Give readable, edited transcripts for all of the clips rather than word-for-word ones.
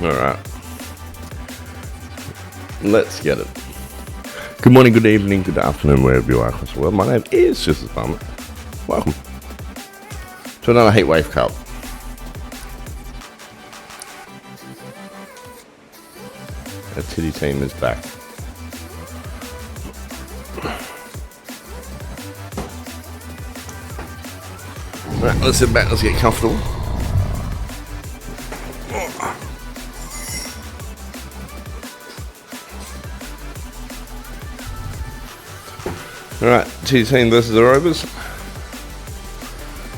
Alright. Let's get it. Good morning, good evening, good afternoon, wherever you are across the world. My name is Just Bummer. Welcome to another Heatwave Cup. Our titty team is back. Right, let's sit back, let's get comfortable. Alright, titty team versus the Rovers.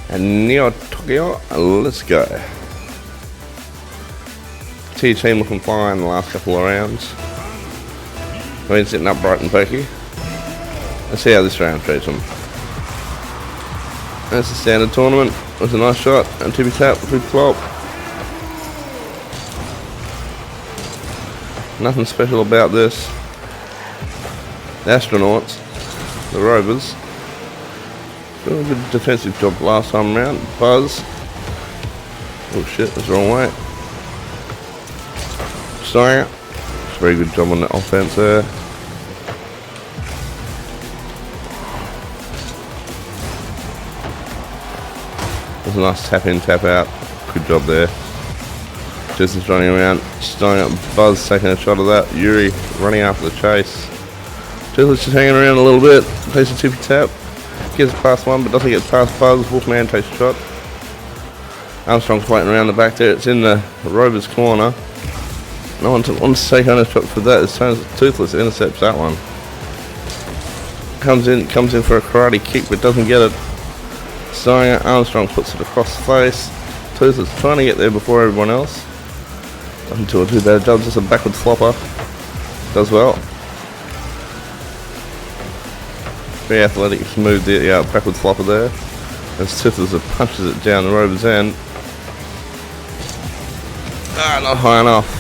And Neo Tokyo, let's go. Titty team looking fine in the last couple of rounds. Been sitting upright and pokey. Let's see how this round treats them. That's the standard tournament. That's a nice shot. And tippy tap, good flop. Nothing special about this. The astronauts, the Rovers, doing a good defensive job last time round. Buzz. Oh shit, that's the wrong way. Sorry. Very good job on the offense there. That's a nice tap in, tap out. Good job there. Justin's running around, starting up. Buzz taking a shot of that. Yuri running after the chase. Justin's just hanging around a little bit. Takes a tippy tap. Gets past one, but doesn't get past Buzz. Wolfman takes a shot. Armstrong floating around the back there. It's in the Rovers' corner. No one wants to take ownership for that. It's Toothless intercepts that one. Comes in for a karate kick, but doesn't get it. Starring Armstrong puts it across the face. Toothless trying to get there before everyone else. Doesn't do a too bad job. Just a backward flopper. Does well. Very athletic, smooth backward flopper there. As Toothless punches it down the Rovers' end. Not high enough.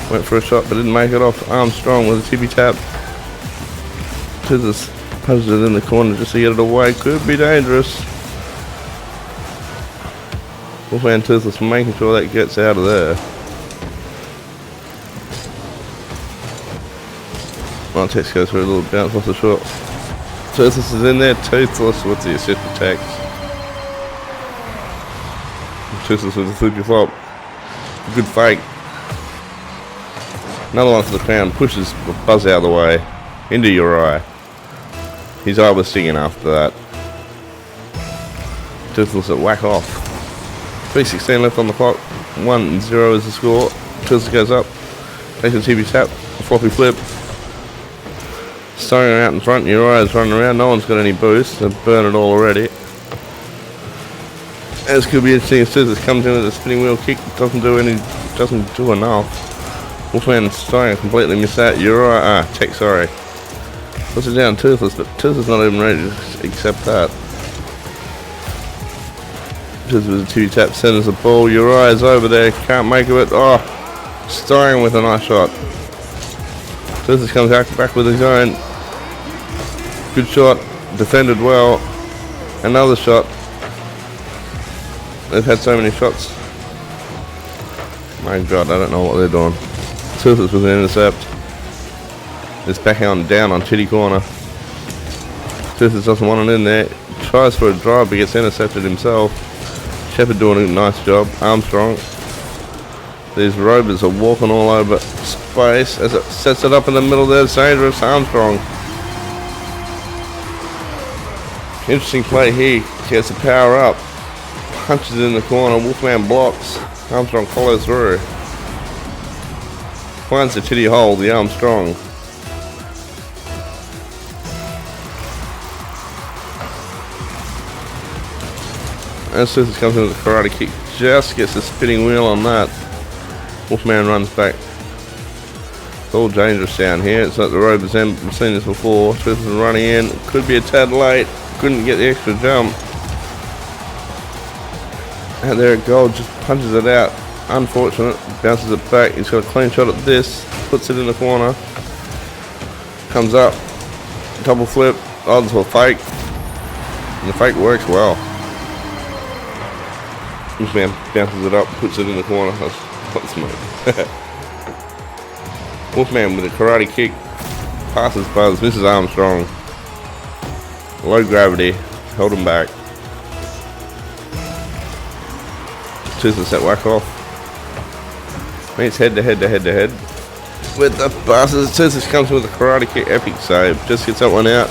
Went for a shot but didn't make it off. Armstrong with a tippy tap. Toothless punches it in the corner just to get it away. Could be dangerous. Wolfman Toothless making sure that gets out of there. Montex goes for a little bounce off the short. Toothless is in there. Toothless with the assist protect. Toothless with the flippy flop. Good fake. Another one for the crown. Pushes Buzz out of the way. Into your eye. His eye was stinging after that. Toothless at whack off. 3:16 left on the clock. 1-0 is the score. Toothless goes up. Takes a TV tap. A floppy flip. Starting out in front. Your eye is running around. No one's got any boost. They've burned it all already. This could be interesting if Toothless comes in with a spinning wheel kick. Doesn't do enough. Wolfman starting to completely miss that. Uriah, Tech, sorry. Puts it down Toothless, but Toothless not even ready to accept that. Toothless with a two tap, centers the ball. Uriah's over there, can't make of it. Oh, starring with a nice shot. Toothless comes back with his own. Good shot, defended well. Another shot. They've had so many shots. My God, I don't know what they're doing. Toothless with an intercept. It's back on down on Titty corner. Toothless doesn't want it in there. Tries for a drive but gets intercepted himself. Shepard doing a nice job. Armstrong. These Rovers are walking all over space as it sets it up in the middle there. It's dangerous. Armstrong. Interesting play here. Gets the power up. Punches it in the corner. Wolfman blocks. Armstrong follows through. Finds the titty hole, the Armstrong. As Toothless comes in with a karate kick, just gets a spinning wheel on that. Wolfman runs back. It's all dangerous down here. It's like the Rovers end. We've seen this before. Toothless running in. Could be a tad late. Couldn't get the extra jump. And there it goes. Just punches it out. Unfortunate. Bounces it back. He's got a clean shot at this. Puts it in the corner. Comes up. Double flip. Odds for fake. And the fake works well. Wolfman bounces it up. Puts it in the corner. That's What smoke? Wolfman with a karate kick. Passes Buzz, misses Armstrong. Low gravity, held him back. Toothless that whack off. Meets head to head to head to head. With the passes, Toothless comes with a karate kick, epic save. Just gets that one out.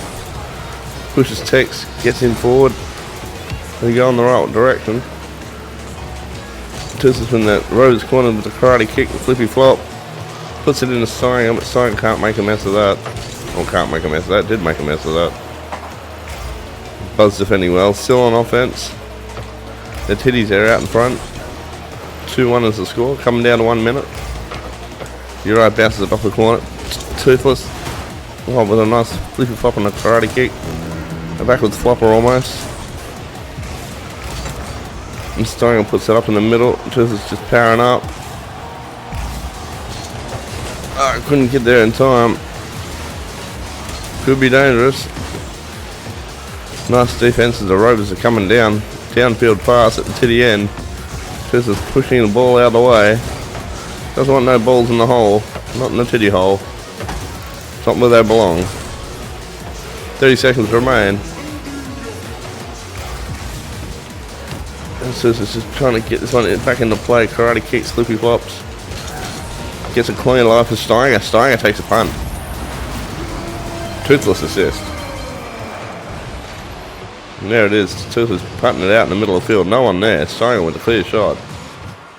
Pushes Tex, gets him forward. They go in the right direction. Toothless in that Rose corner with the karate kick, the flippy flop. Puts it in the Stein, but Stein can't make a mess of that. Or can't make a mess of that, did make a mess of that. Buzz defending well, still on offense. The titties are out in front. 2-1 is the score, coming down to 1 minute. Uri bounces it off the corner. Toothless. Oh, with a nice flippy flop and a karate kick. A backwards flopper almost. And Stein puts it up in the middle. Toothless just powering up. Oh, couldn't get there in time. Could be dangerous. Nice defense as the Rovers are coming down. Downfield pass at the titty end. Toothless pushing the ball out of the way. Doesn't want no balls in the hole. Not in the titty hole. It's not where they belong. 30 seconds remain. And Toothless just trying to get this one back into play. Karate kicks, flippy flops. Gets a clean life for Steiger. Steiger takes a punt. Toothless assist. And there it is. Toothless punting it out in the middle of the field. No one there. Steiger with a clear shot.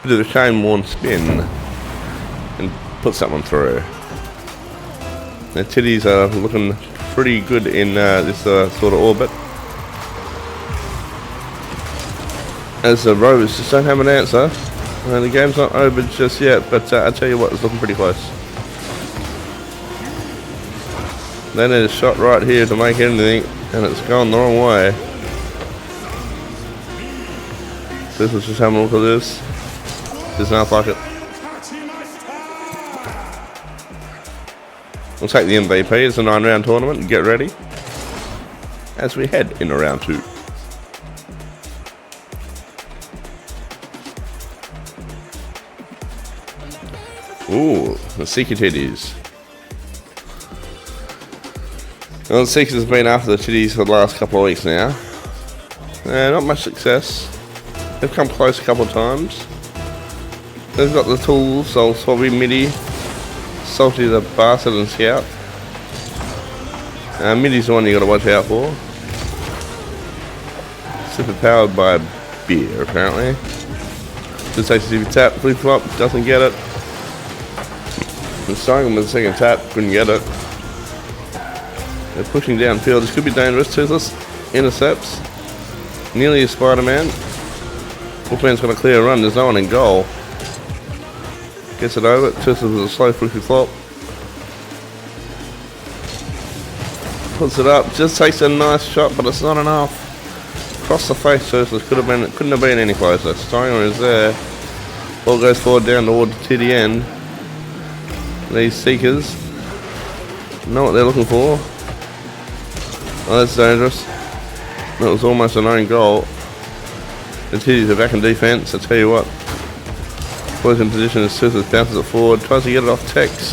Bit of a Shane Warne spin. And puts that one through. The titties are looking pretty good in this sort of orbit. As the Rovers just don't have an answer. The game's not over just yet, but I tell you what, it's looking pretty close. They need a shot right here to make anything, and it's gone the wrong way. This is just having a look at this. Does not like it. We'll take the MVP. It's a 9-round tournament. Get ready as we head into round 2. Ooh, the Seeker titties. Well, the Seekers has been after the titties for the last couple of weeks now. Not much success. They've come close a couple of times. They've got the tools, so Swabby, Midi, Salty the Bastard and Scout. Midi's the one you got to watch out for. Super powered by beer, apparently. Just takes a super tap, flip flop, doesn't get it. And starting with the second tap, couldn't get it. They're pushing downfield. This could be dangerous. Toothless intercepts. Nearly a Spider-Man. Wolfman's got a clear run. There's no one in goal. Gets it over. Toothless with a slow flippy flop. Puts it up. Just takes a nice shot, but it's not enough. Across the face, Toothless couldn't have been any closer. Steiner is there. Ball goes forward down toward the titty end. These Seekers know what they're looking for. Oh, that's dangerous. That was almost an own goal. The titties are back in defence. I tell you what. Boys in position as Toothless bounces it forward. Tries to get it off Tex.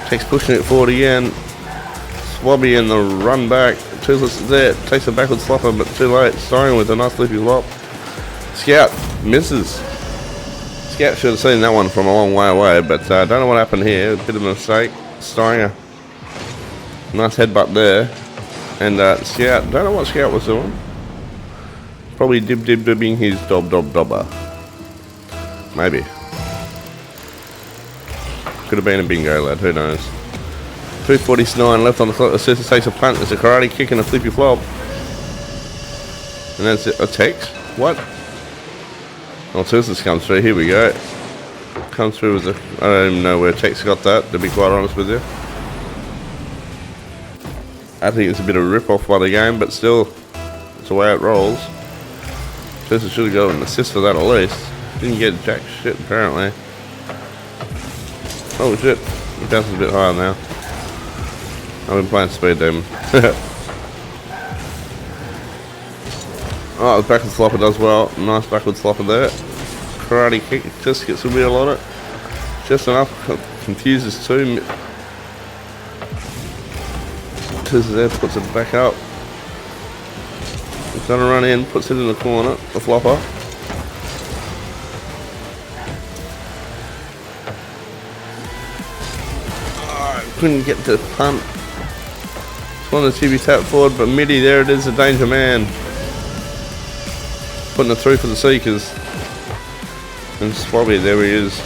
Tex pushing it forward again. Swabby in the run back. Toothless is there. Takes a backward slopper, but too late. Starring with a nice leapy flop. Scout misses. Scout should have seen that one from a long way away, but I don't know what happened here. A bit of a mistake. Steiner. Nice headbutt there. And Scout, don't know what Scout was doing. Probably dibbing his dobber. Maybe. Could have been a bingo lad, who knows. 2:49 left on the clock. The Toothless takes a punt. It's a karate kick and a flippy flop. And that's it. A Tex? What? Oh, Toothless comes through. Here we go. Comes through with I don't even know where Tex got that, to be quite honest with you. I think it's a bit of a rip-off by the game, but still, it's the way it rolls. Toothless should have got an assist for that at least. Didn't get jack shit, apparently. Oh shit, the bounce is a bit higher now. I've been playing Speed Demon. Oh, the backward slopper does well. Nice backward slopper there. karate kick, just gets a wheel on it. Just enough, confuses two. Tizzles there, puts it back up. He's gonna run in, puts it in the corner, the flopper. Couldn't get the punt. Just wanted to be tapped forward, but Midi, there it is, the danger man. Putting it through for the Seekers. And Swabby, there he is.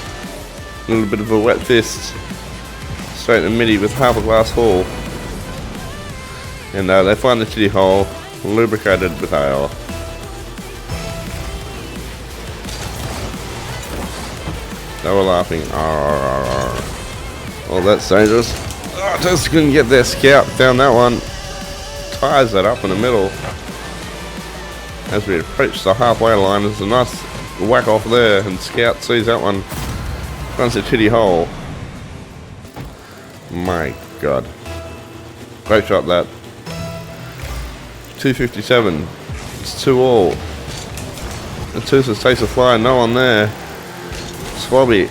A little bit of a wet fist. Straight to Midi with half a glass haul. And they find the titty hole, lubricated with ale. They were laughing. Oh, that's dangerous. Oh, just couldn't get their scout down that one. Ties that up in the middle. As we approach the halfway line, there's a nice whack off there, and Scout sees that one. Runs a titty hole. My God. Great shot that. 257. It's 2-all. The Toothless takes a fly, no one there. Swabby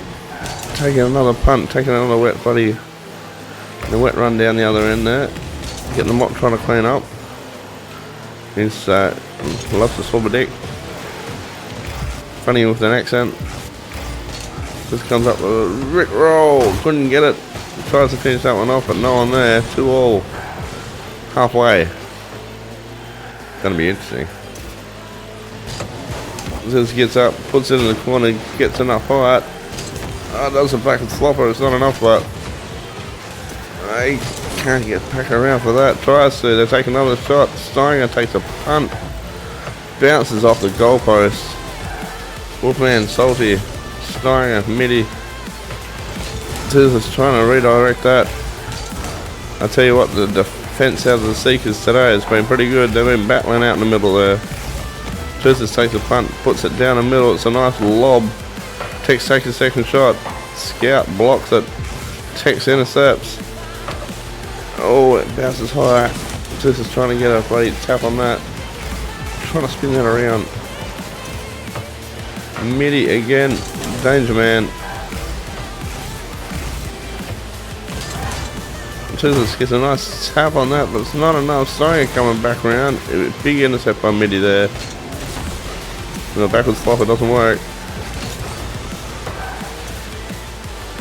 taking another punt, taking another wet buddy. The wet run down the other end there. Getting the mop trying to clean up. He's loves the swabber deck. Funny with an accent. Just comes up with a Rick roll. Couldn't get it. Tries to finish that one off, but no one there. 2-all. Halfway. Gonna be interesting. Just gets up, puts it in the corner, gets enough height. Does a backwards flopper, it's not enough, but I can't get back around for that. Tries to, they take another shot. Steiger takes a punt. Bounces off the goalpost. Wolfman, Salty, Steiger, Midi. Toothless trying to redirect that. I tell you what, the defense out of the Seekers today has been pretty good. They've been battling out in the middle there. Toothless takes a punt, puts it down the middle. It's a nice lob. Tex takes a second shot. Scout blocks it. Tex intercepts. Oh, it bounces high. Toothless trying to get a bloody tap on that. Trying to spin that around. Midi again. Danger man. Toothless gets a nice tap on that, but it's not enough. Steiger coming back around. Big intercept by Midi there. The backwards flopper doesn't work.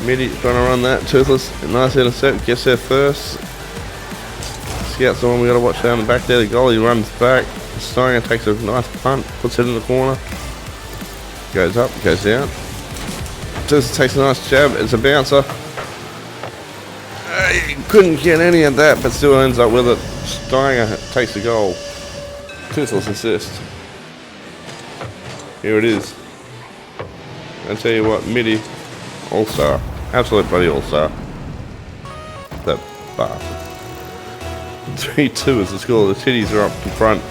Midi trying to run that. Toothless, nice intercept, gets there first. Scout's the one we got to watch down the back there. The goalie runs back. Steiger takes a nice punt, puts it in the corner. Goes up, goes down. Toothless takes a nice jab. It's a bouncer. He couldn't get any of that, but still ends up with it. Steiger takes the goal. Toothless assist. Here it is. I tell you what, Midi, all-star. Absolute bloody all-star. That bastard. 3-2 is the score. The Titties are up in front.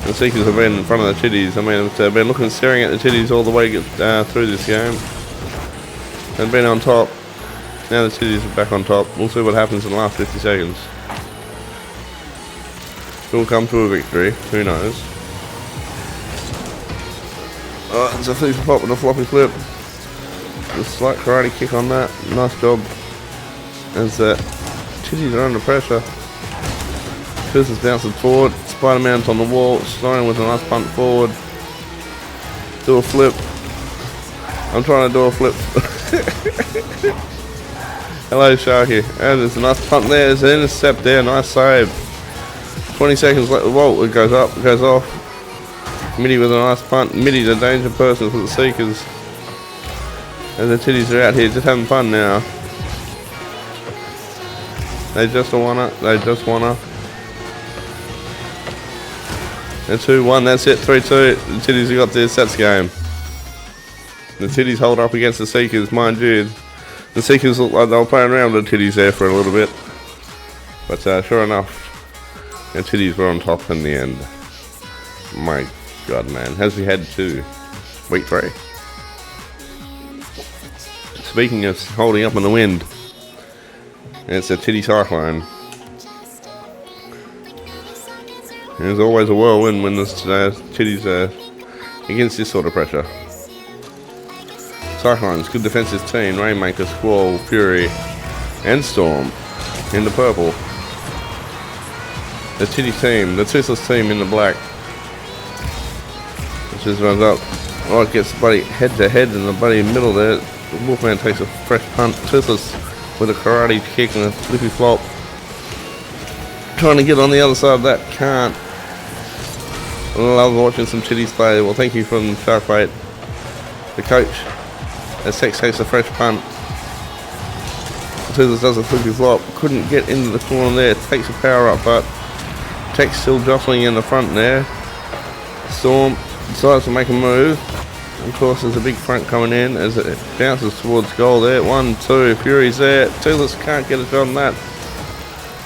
The Seekers have been in front of the Titties. I mean, they've been looking, staring at the Titties all the way through this game. They've been on top. Now the Titties are back on top. We'll see what happens in the last 50 seconds. We'll come to a victory. Who knows? Oh, it's a flip flop and a floppy flip. A slight karate kick on that. Nice job. As the Titties are under pressure. Toothless bouncing forward. Spider-Man's on the wall. Stein with a nice punt forward. Do a flip. I'm trying to do a flip. Hello, Sharky. And there's a nice punt there. There's an intercept there. Nice save. 20 seconds left. Whoa, it goes up. It goes off. Midi with a nice punt. Midi, the danger person for the Seekers. And the Titties are out here just having fun now. They just wanna. They just wanna. And 2-1. That's it. 3-2. The Titties have got this. That's game. The Titties hold up against the Seekers, mind you. The Seekers look like they were playing around with the Titties there for a little bit. But sure enough, the Titties were on top in the end. My God, man. As we head to week 3. Speaking of holding up in the wind, it's a Titty cyclone. There's always a whirlwind when the Titties are against this sort of pressure. Cyclones, good defensive team. Rainmaker, Squall, Fury, and Storm in the purple. The Titty team, the Toothless team in the black. It just runs up. Oh, it gets buddy head to head in the buddy middle there. The Wolfman takes a fresh punt. Toothless with a karate kick and a flippy flop. Trying to get on the other side of that, can't. I love watching some Titties play. Well, thank you from Sharkbait. The coach, as Tex takes a fresh punt. Toothless does a flippy flop. Couldn't get into the corner there. Takes a power up, but Tex still jostling in the front there. Storm decides to make a move. Of course, there's a big front coming in as it bounces towards goal there. 1, 2, Fury's there. Toothless can't get a shot on that.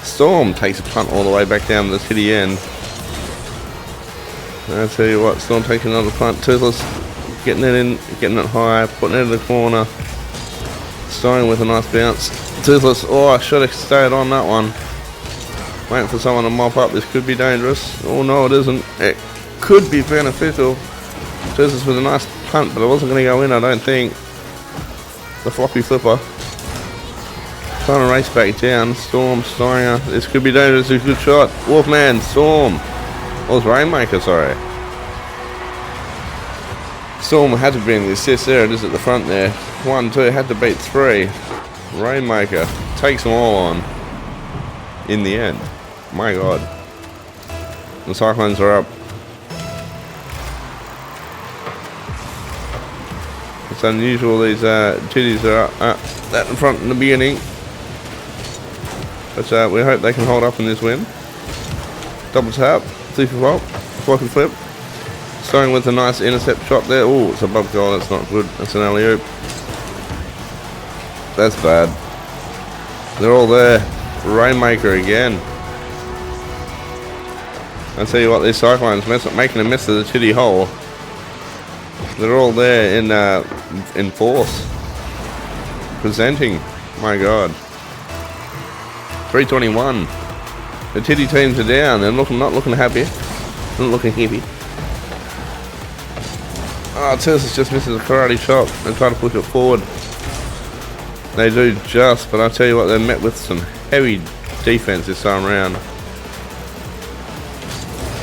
Storm takes a punt all the way back down to the Titty end. I tell you what, Storm takes another punt. Toothless getting it in, getting it high, putting it in the corner. Starting with a nice bounce. Toothless, oh, I should have stayed on that one. Waiting for someone to mop up. This could be dangerous. Oh no, it isn't. It could be beneficial. Toothless with a nice punt, but it wasn't going to go in, I don't think. The floppy flipper. Trying to race back down. Storm, Stinger. This could be dangerous. It's a good shot. Wolfman, Storm. Oh, it's Rainmaker, sorry. Storm had to be in the assist there. It is at the front there. 1, 2, had to beat 3. Rainmaker takes them all on in the end. My God. The Cyclones are up. It's unusual these Titties are up that in front in the beginning. But we hope they can hold up in this win. Double tap, super flop, floppy flip. Starting with a nice intercept shot there. Oh, it's above goal, that's not good. That's an alley-oop. That's bad. They're all there. Rainmaker again. I tell you what, these Cyclones making a mess of the Titty hole. They're all there in force. Presenting. My God. 321. The Titty teams are down. They're not looking happy. Not looking happy. Oh, Toothless just misses a karate chop and try to push it forward. They do just, but I tell you what, they're met with some heavy defense this time around.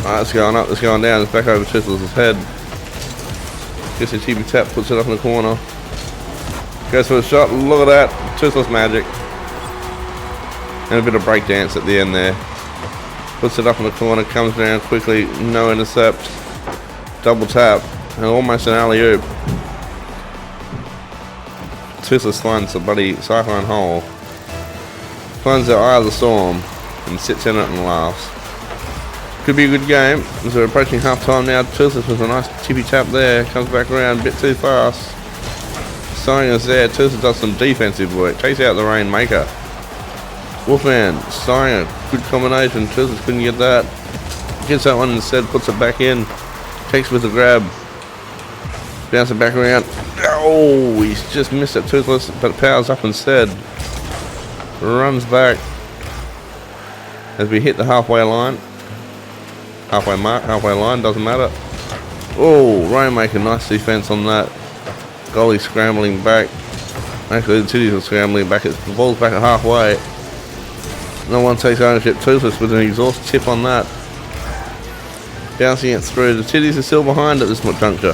Oh, it's going up, it's going down, it's back over Toothless' head. Gets a cheapy tap, puts it up in the corner. Goes for a shot, look at that, Toothless magic. And a bit of break dance at the end there. Puts it up in the corner, comes down quickly, no intercept. Double tap, and almost an alley-oop. Toothless finds the bloody Cyclone hole. Finds the eye of the storm, and sits in it and laughs. Could be a good game, as we're approaching half time now. Toothless with a nice tippy tap there, comes back around a bit too fast. Stinger's there, Toothless does some defensive work, takes out the Rainmaker. Wolfman, Stinger, good combination, Toothless couldn't get that. Gets that one instead, puts it back in, takes with the grab. Bounce it back around. Oh, he's just missed it, Toothless, but powers up instead. Runs back as we hit the halfway line. Halfway mark, halfway line, doesn't matter. Oh, Rainmaker, nice defense on that. Goalie scrambling back. Actually, the Titties are scrambling back. The ball's back at halfway. No one takes ownership. Toothless with an exhaust tip on that. Bouncing it through. The Titties are still behind at this juncture.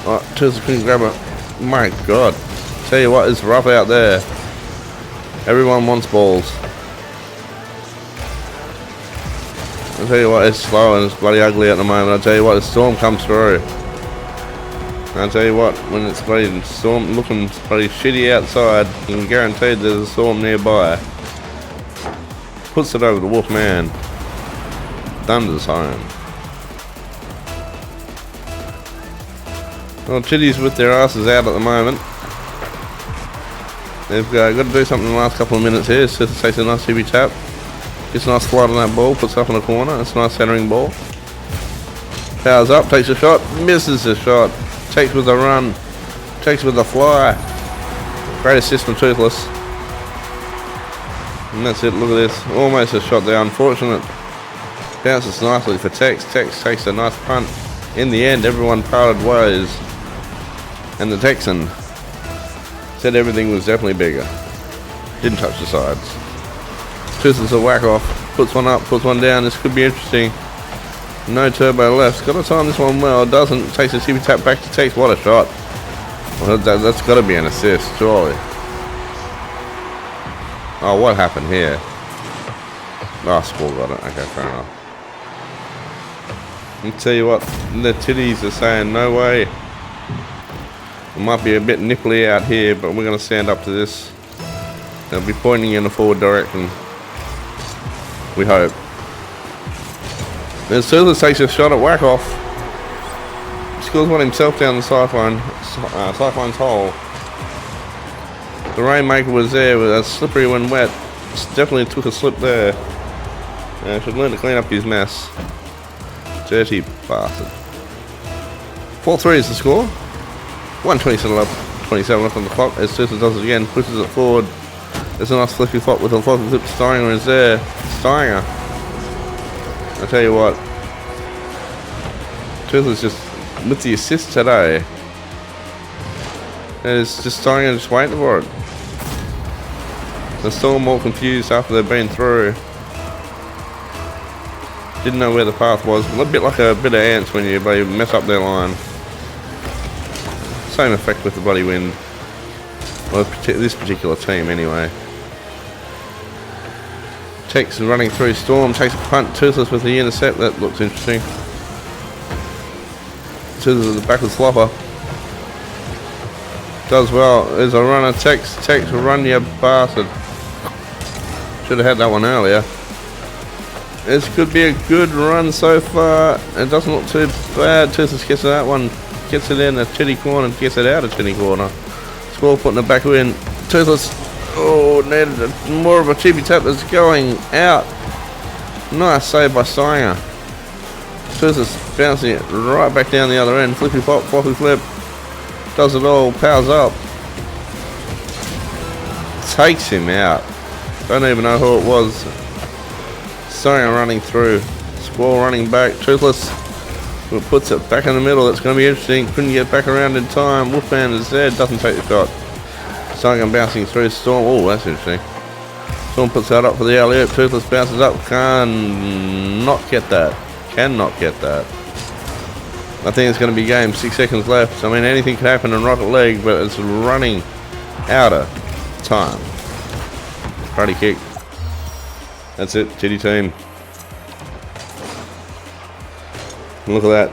Oh, Toothless couldn't grab it. My God. Tell you what, it's rough out there. Everyone wants balls. I'll tell you what, it's slow and it's bloody ugly at the moment. I'll tell you what, the storm comes through. I'll tell you what, when it's bloody storm looking bloody shitty outside, you can guarantee there's a storm nearby. Puts it over the Wolfman. Thunder's home. Well, Titties with their asses out at the moment. They've got to do something in the last couple of minutes here. So it takes a nice heavy tap. Gets a nice slide on that ball, puts it up in the corner. It's a nice centering ball. Powers up, takes a shot, misses the shot. Takes with a run, takes with a fly. Great assist from Toothless. And that's it, look at this. Almost a shot there, unfortunate. Bounces nicely for Tex. Tex takes a nice punt. In the end, everyone parted ways. And the Texan Said everything was definitely bigger. Didn't touch the sides. Toothless a whack off. Puts one up, puts one down. This could be interesting. No turbo left. Got to time this one well. Doesn't. Takes a tippy tap back to takes. What a shot. Well, that's got to be an assist, surely. Oh, what happened here? Oh, Squall got it. Okay, fair enough. Let me tell you what, the titties are saying no way. It might be a bit nipply out here, but we're going to stand up to this. They'll be pointing in the forward direction. We hope. Then Toothless takes a shot at whack off. Scores one himself down the Cyclone's hole. The Rainmaker was there, with a slippery when wet. Definitely took a slip there. Should learn to clean up his mess. Dirty bastard. 4-3 is the score. 1:27 left on the clock. As Toothless does it again, pushes it forward. There's a nice flippy flop with a floppy flip. Steinger is there. Steinger. I tell you what. Toothless just with the assist today. It's just Steinger just waiting for it. They're still more confused after they've been through. Didn't know where the path was. A bit like a bit of ants when you mess up their line. Same effect with the bloody wind. Well, this particular team anyway. Tex running through Storm, takes a punt. Toothless with the intercept. That looks interesting. Toothless with the backwards flopper. Does well. There's a runner. Tex, run you bastard. Should have had that one earlier. This could be a good run so far. It doesn't look too bad. Toothless gets that one. Gets it in the titty corner. Gets it out of titty corner. Squall putting it back in. Toothless. Oh, needed more of a chippy tap that's going out. Nice save by Steinger. Toothless bouncing it right back down the other end. Flippy flop, floppy flip. Does it all. Powers up. Takes him out. Don't even know who it was. Steinger running through. Squall running back. Toothless puts it back in the middle. That's going to be interesting. Couldn't get back around in time. Wolfman is there. Doesn't take the shot. Steinger bouncing through Storm. Oh, that's interesting. Storm puts that up for the alley-oop. Toothless bounces up. Cannot get that. Cannot get that. I think it's going to be game. 6 seconds left. I mean, anything could happen in rocket leg, but it's running out of time. Karate kick. That's it. Titty team. Look at that.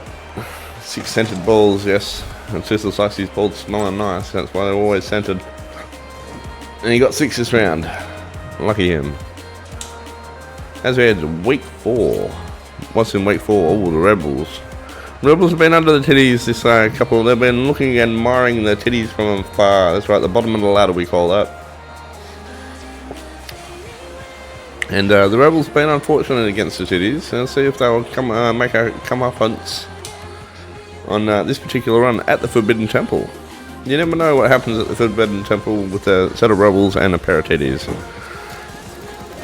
6 centered balls, yes. And Toothless likes these balls smelling nice. That's why they're always centered. And he got 6 this round. Lucky him. As we head to week 4. What's in week 4? Oh, the Rebels. Rebels have been under the titties this couple. They've been looking and admiring the titties from afar. That's right, the bottom of the ladder we call that. And the Rebels have been unfortunate against the titties. Let's see if they will make a comeuppance on this particular run at the Forbidden Temple. You never know what happens at the Forbidden Temple with a set of Rebels and a pair of titties.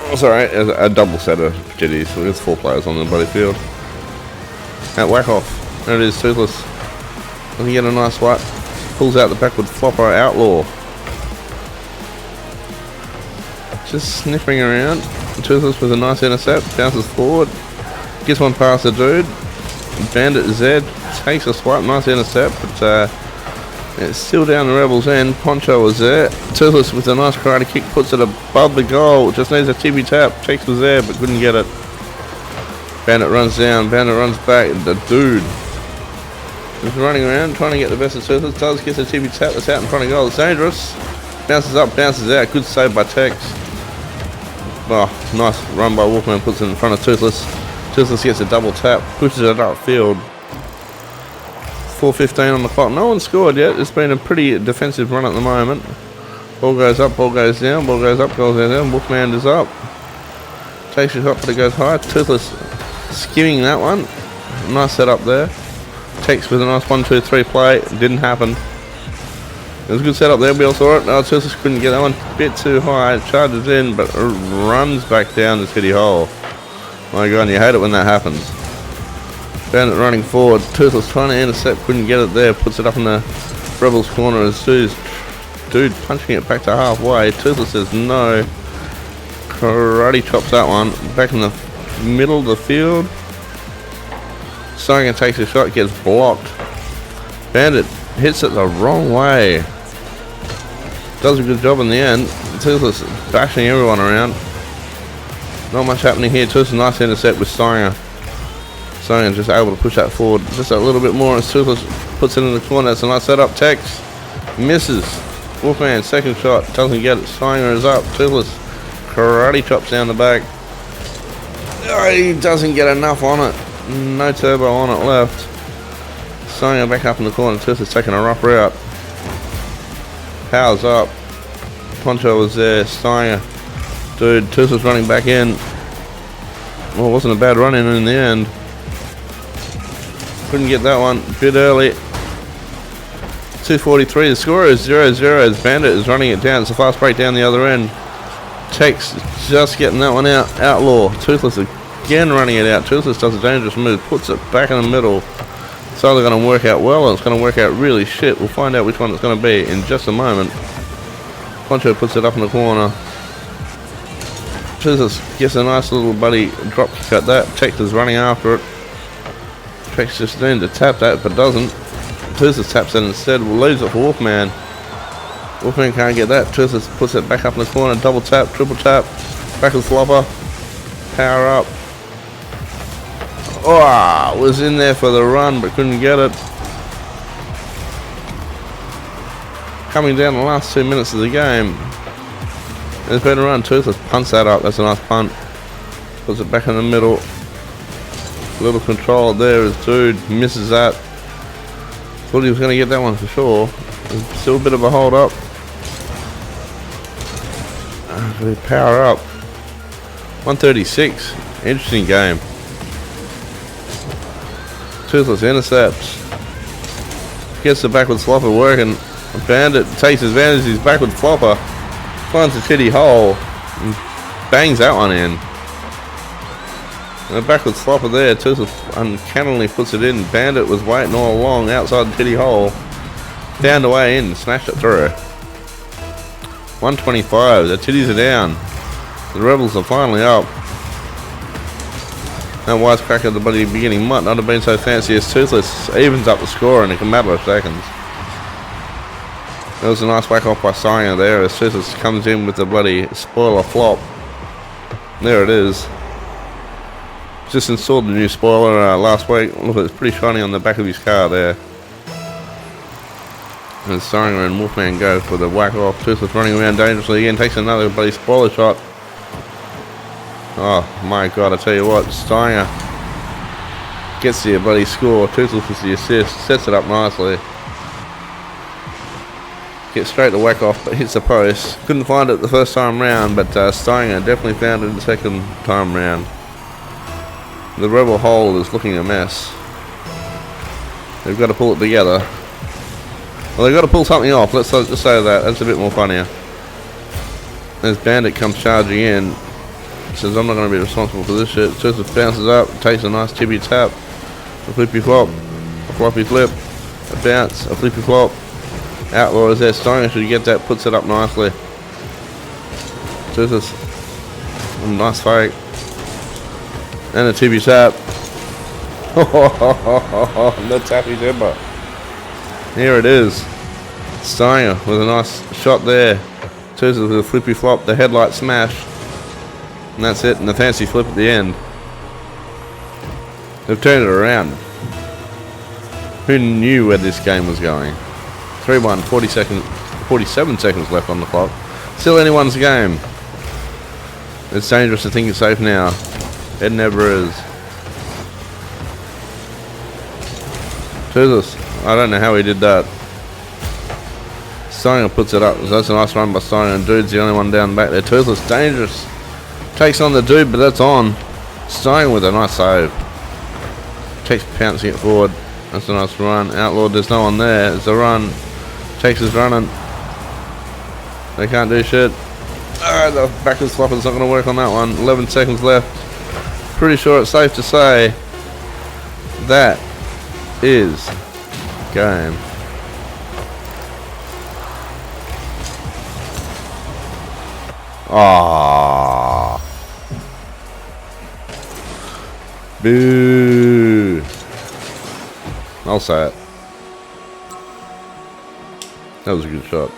Oh, sorry, a double set of titties with 4 players on the bloody field. At whack off. There it is, Toothless. Let me get a nice swipe. Pulls out the backward flopper Outlaw. Just sniffing around. Toothless with a nice intercept. Bounces forward. Gets one past the dude. Bandit Z takes a swipe. Nice intercept. But it's still down the Rebels' end. Poncho was there. Toothless with a nice karate kick. Puts it above the goal. Just needs a tippy tap. Tex was there but couldn't get it. Bandit runs down. Bandit runs back. The dude is running around trying to get the best of Toothless. Does get the tippy tap that's out in front of goal. It's dangerous. Bounces up. Bounces out. Good save by Tex. Oh, nice run by Wolfman, puts it in front of Toothless. Toothless gets a double tap, pushes it upfield. 4:15 on the clock. No one scored yet. It's been a pretty defensive run at the moment. Ball goes up, ball goes down, ball goes up, goes down. Wolfman is up. Takes a shot, but it goes high. Toothless skimming that one. Nice setup there. Tex with a nice 1-2-3 play. Didn't happen. It was a good setup there. We all saw it. Toothless couldn't get that one. A bit too high. Charges in, but runs back down the city hole. My God, you hate it when that happens. Bandit running forward. Toothless trying to intercept. Couldn't get it there. Puts it up in the Rebels corner as Sue's Dude punching it back to halfway. Toothless says no. Karate chops that one. Back in the middle of the field. Steiger takes a shot, gets blocked. Bandit hits it the wrong way. Does a good job in the end. Toothless bashing everyone around. Not much happening here. Toothless nice intercept with Steiger. Steiger just able to push that forward just a little bit more as Toothless puts it in the corner. That's a nice setup. Tex misses. Wolfman second shot doesn't get it. Steiger is up. Toothless karate chops down the back. Oh, he doesn't get enough on it. No turbo on it left. Steiger back up in the corner. Toothless taking a rough route. Powers up. Poncho was there. Steiger. Dude, Toothless running back in. Well, it wasn't a bad run in the end. Couldn't get that one. Bit early. 2:43. The score is 0-0 as Bandit is running it down. It's a fast break down the other end. Tex just getting that one out. Outlaw. Toothless again running it out. Toothless does a dangerous move. Puts it back in the middle. It's either going to work out well or it's going to work out really shit. We'll find out which one it's going to be in just a moment. Poncho puts it up in the corner. Toothless gets a nice little buddy drop kick at that. Tex is running after it. Tex just needs to tap that but doesn't. Toothless taps it instead. We'll leave it for Wolfman. Wolfman can't get that. Toothless puts it back up in the corner. Double tap, triple tap. Backwards flopper. Power up. Oh, was in there for the run but couldn't get it. Coming down the last 2 minutes of the game. There's been a run. Toothless punts that up. That's a nice punt. Puts it back in the middle. Little control there as Dude misses that. Thought he was going to get that one for sure. There's still a bit of a hold up. Power up. 136. Interesting game. Toothless intercepts. Gets the backward flopper working. Bandit takes advantage of his backward flopper. Finds a titty hole. And bangs that one in. And the backward flopper there. Toothless uncannily puts it in. Bandit was waiting all along outside the titty hole. Found a way in. Smashed it through. 125. The titties are down. The Rebels are finally up. That wisecrack at the bloody beginning might not have been so fancy as Toothless evens up the score in a matter of seconds. There was a nice whack off by Steiger there as Toothless comes in with the bloody spoiler flop. There it is. Just installed the new spoiler last week. Look, it's pretty shiny on the back of his car there. And Steiger and Wolfman go for the whack off. Toothless running around dangerously again, takes another bloody spoiler shot. Oh my god, I tell you what, Steiger gets the bloody score. Toothless with the assist, sets it up nicely. Gets straight to whack off, but hits the post. Couldn't find it the first time round, but Steiger definitely found it the second time round. The Rebel hole is looking a mess. They've got to pull it together. Well, they've got to pull something off, let's just say that. That's a bit more funnier. As Bandit comes charging in, says I'm not going to be responsible for this shit. Toothless bounces up, takes a nice tibby tap, a flippy flop, a floppy flip, a bounce, a flippy flop. Outlaw is there. Steiger should get that, puts it up nicely. Toothless, nice fake. And a tibby tap. The tappy timber. Here it is. Steiger with a nice shot there. Toothless with a flippy flop, the headlight smash. And that's it, and the fancy flip at the end. They've turned it around. Who knew where this game was going? 3-1, 47 seconds left on the clock. Still anyone's game. It's dangerous to think it's safe now. It never is. Toothless, I don't know how he did that. Steiger puts it up. That's a nice run by Steiger, and Dude's the only one down back there. Toothless, dangerous. Takes on the Dude, but that's on. Steiger with a nice save. Takes pouncing it forward. That's a nice run. Outlaw, there's no one there. It's a run. Takes is running. They can't do shit. The backwards flopper's not going to work on that one. 11 seconds left. Pretty sure it's safe to say that is game. Ah. Boo. I'll say it. That was a good shot.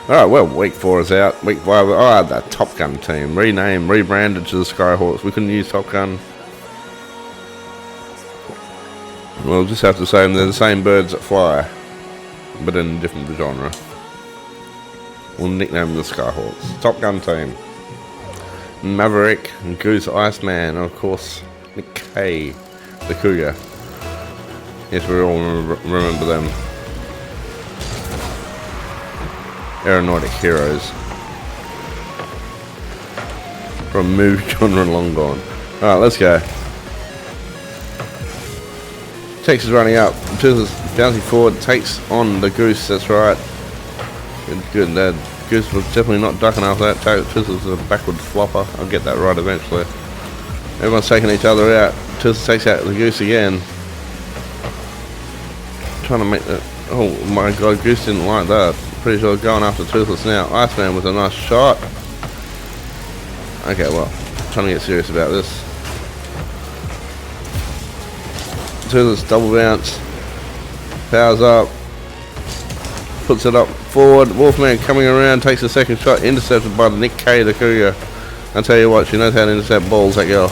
Alright, well, week 4 is out. Week 5, alright, that Top Gun team. Renamed, rebranded to the Skyhawks. We couldn't use Top Gun. We'll just have to say they're the same birds that fly, but in a different genre. We'll nickname them the Skyhawks. Top Gun team. Maverick, Goose, Iceman, and of course, Nick K, the Cougar. Yes, we all remember them. Aeronautic heroes. From movie genre long gone. Alright, let's go. Tex is running up. Toothless bouncing forward. Takes on the Goose. That's right. Good. That Goose was definitely not ducking after that. Toothless is a backward flopper. I'll get that right eventually. Everyone's taking each other out. Toothless takes out the Goose again. Trying to make that. Oh my god, Goose didn't like that. Pretty sure going after Toothless now. Iceman with a nice shot. Okay, well, trying to get serious about this. Toothless double bounce. Powers up. Puts it up forward. Wolfman coming around, takes a second shot, intercepted by Nick K, the Cougar. I'll tell you what, she knows how to intercept balls, that girl.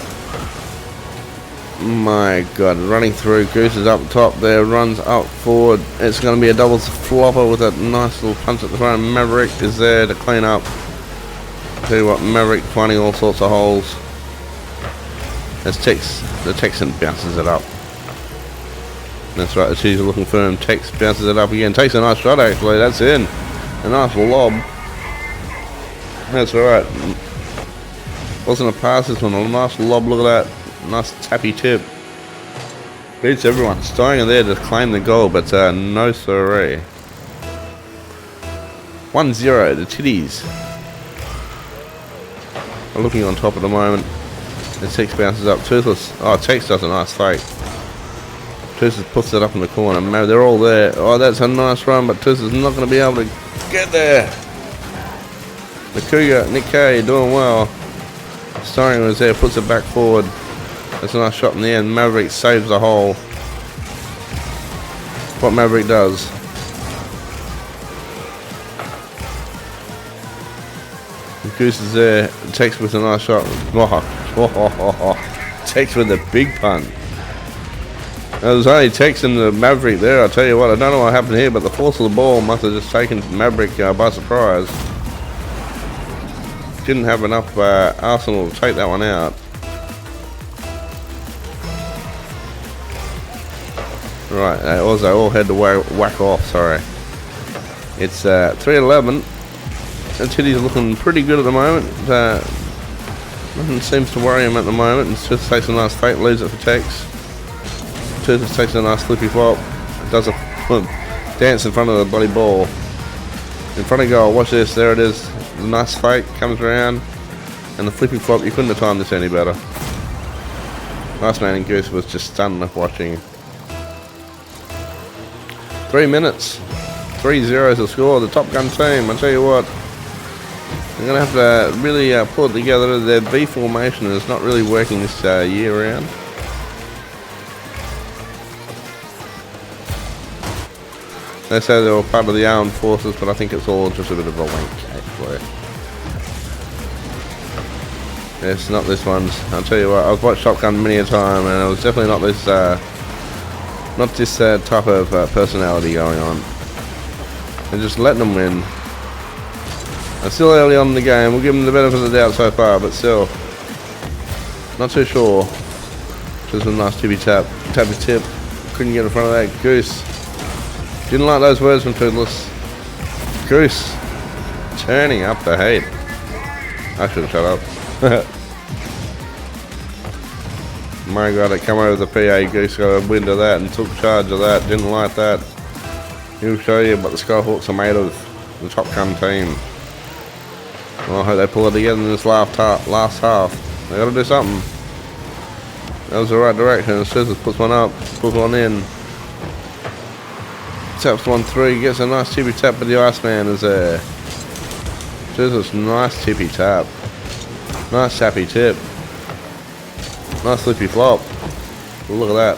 My god, running through. Goose is up top there, runs up forward. It's going to be a double flopper with a nice little punch at the front. Maverick is there to clean up. I'll tell you what, Maverick finding all sorts of holes. As the Texan bounces it up. That's right, the cheese are looking firm. Tex bounces it up again. Takes a nice shot actually, that's in. A nice lob. That's right. Wasn't a pass, this one, a nice lob, look at that. Nice tappy tip. Beats everyone. Steiner there to claim the goal, but no siree. 1-0, the Titties are looking on top at the moment. And Tex bounces up. Toothless. Oh, Tex does a nice fake. Toothless puts it up in the corner. Maybe they're all there. Oh, that's a nice run, but Toothless is not going to be able to get there. The Cougar, Nick K, doing well. Steiner was there, puts it back forward. That's a nice shot in the end. Maverick saves the hole. What Maverick does. The Goose is there. Tex with a nice shot. Tex with a big pun. There was only Tex and the Maverick there. I'll tell you what, I don't know what happened here, but the force of the ball must have just taken Maverick by surprise. Didn't have enough arsenal to take that one out. Right, they all had to whack off, sorry. It's 3-11. The Titties are looking pretty good at the moment. Nothing seems to worry him at the moment. It's just takes a nice fake, leaves it for Tex. Toothless takes a nice flippy flop. Does a dance in front of the bloody ball. In front of goal, watch this, there it is. The nice fake comes around. And the flippy flop, you couldn't have timed this any better. Iceman and Goose was just stunned watching. 3 minutes. 3-0 to score. The Top Gun team, I tell you what. They're going to have to really pull it together. Their V formation is not really working this year round. They say they were part of the armed forces, but I think it's all just a bit of a wank, actually. It's not this one's. I'll tell you what, I've watched Top Gun many a time, and it was definitely not this type of personality going on. They're just letting them win. It's still early on in the game. We'll give them the benefit of the doubt so far, but still, not too sure. Just a nice tappy tip. Couldn't get in front of that Goose. Didn't like those words from Toothless. Goose turning up the heat. I should have shut up. My god, it come over the PA. Goose got a wind of that and took charge of that. Didn't like that. He'll show you what the Skyhawks are made of. The Top Gun team. Well, I hope they pull it together in this last half. They got to do something. That was the right direction. Toothless puts one up, puts one in. Taps 1-3, gets a nice tippy tap, but the Iceman is there. Just a nice tippy tap. Nice sappy tip. Nice flippy flop. Look at that.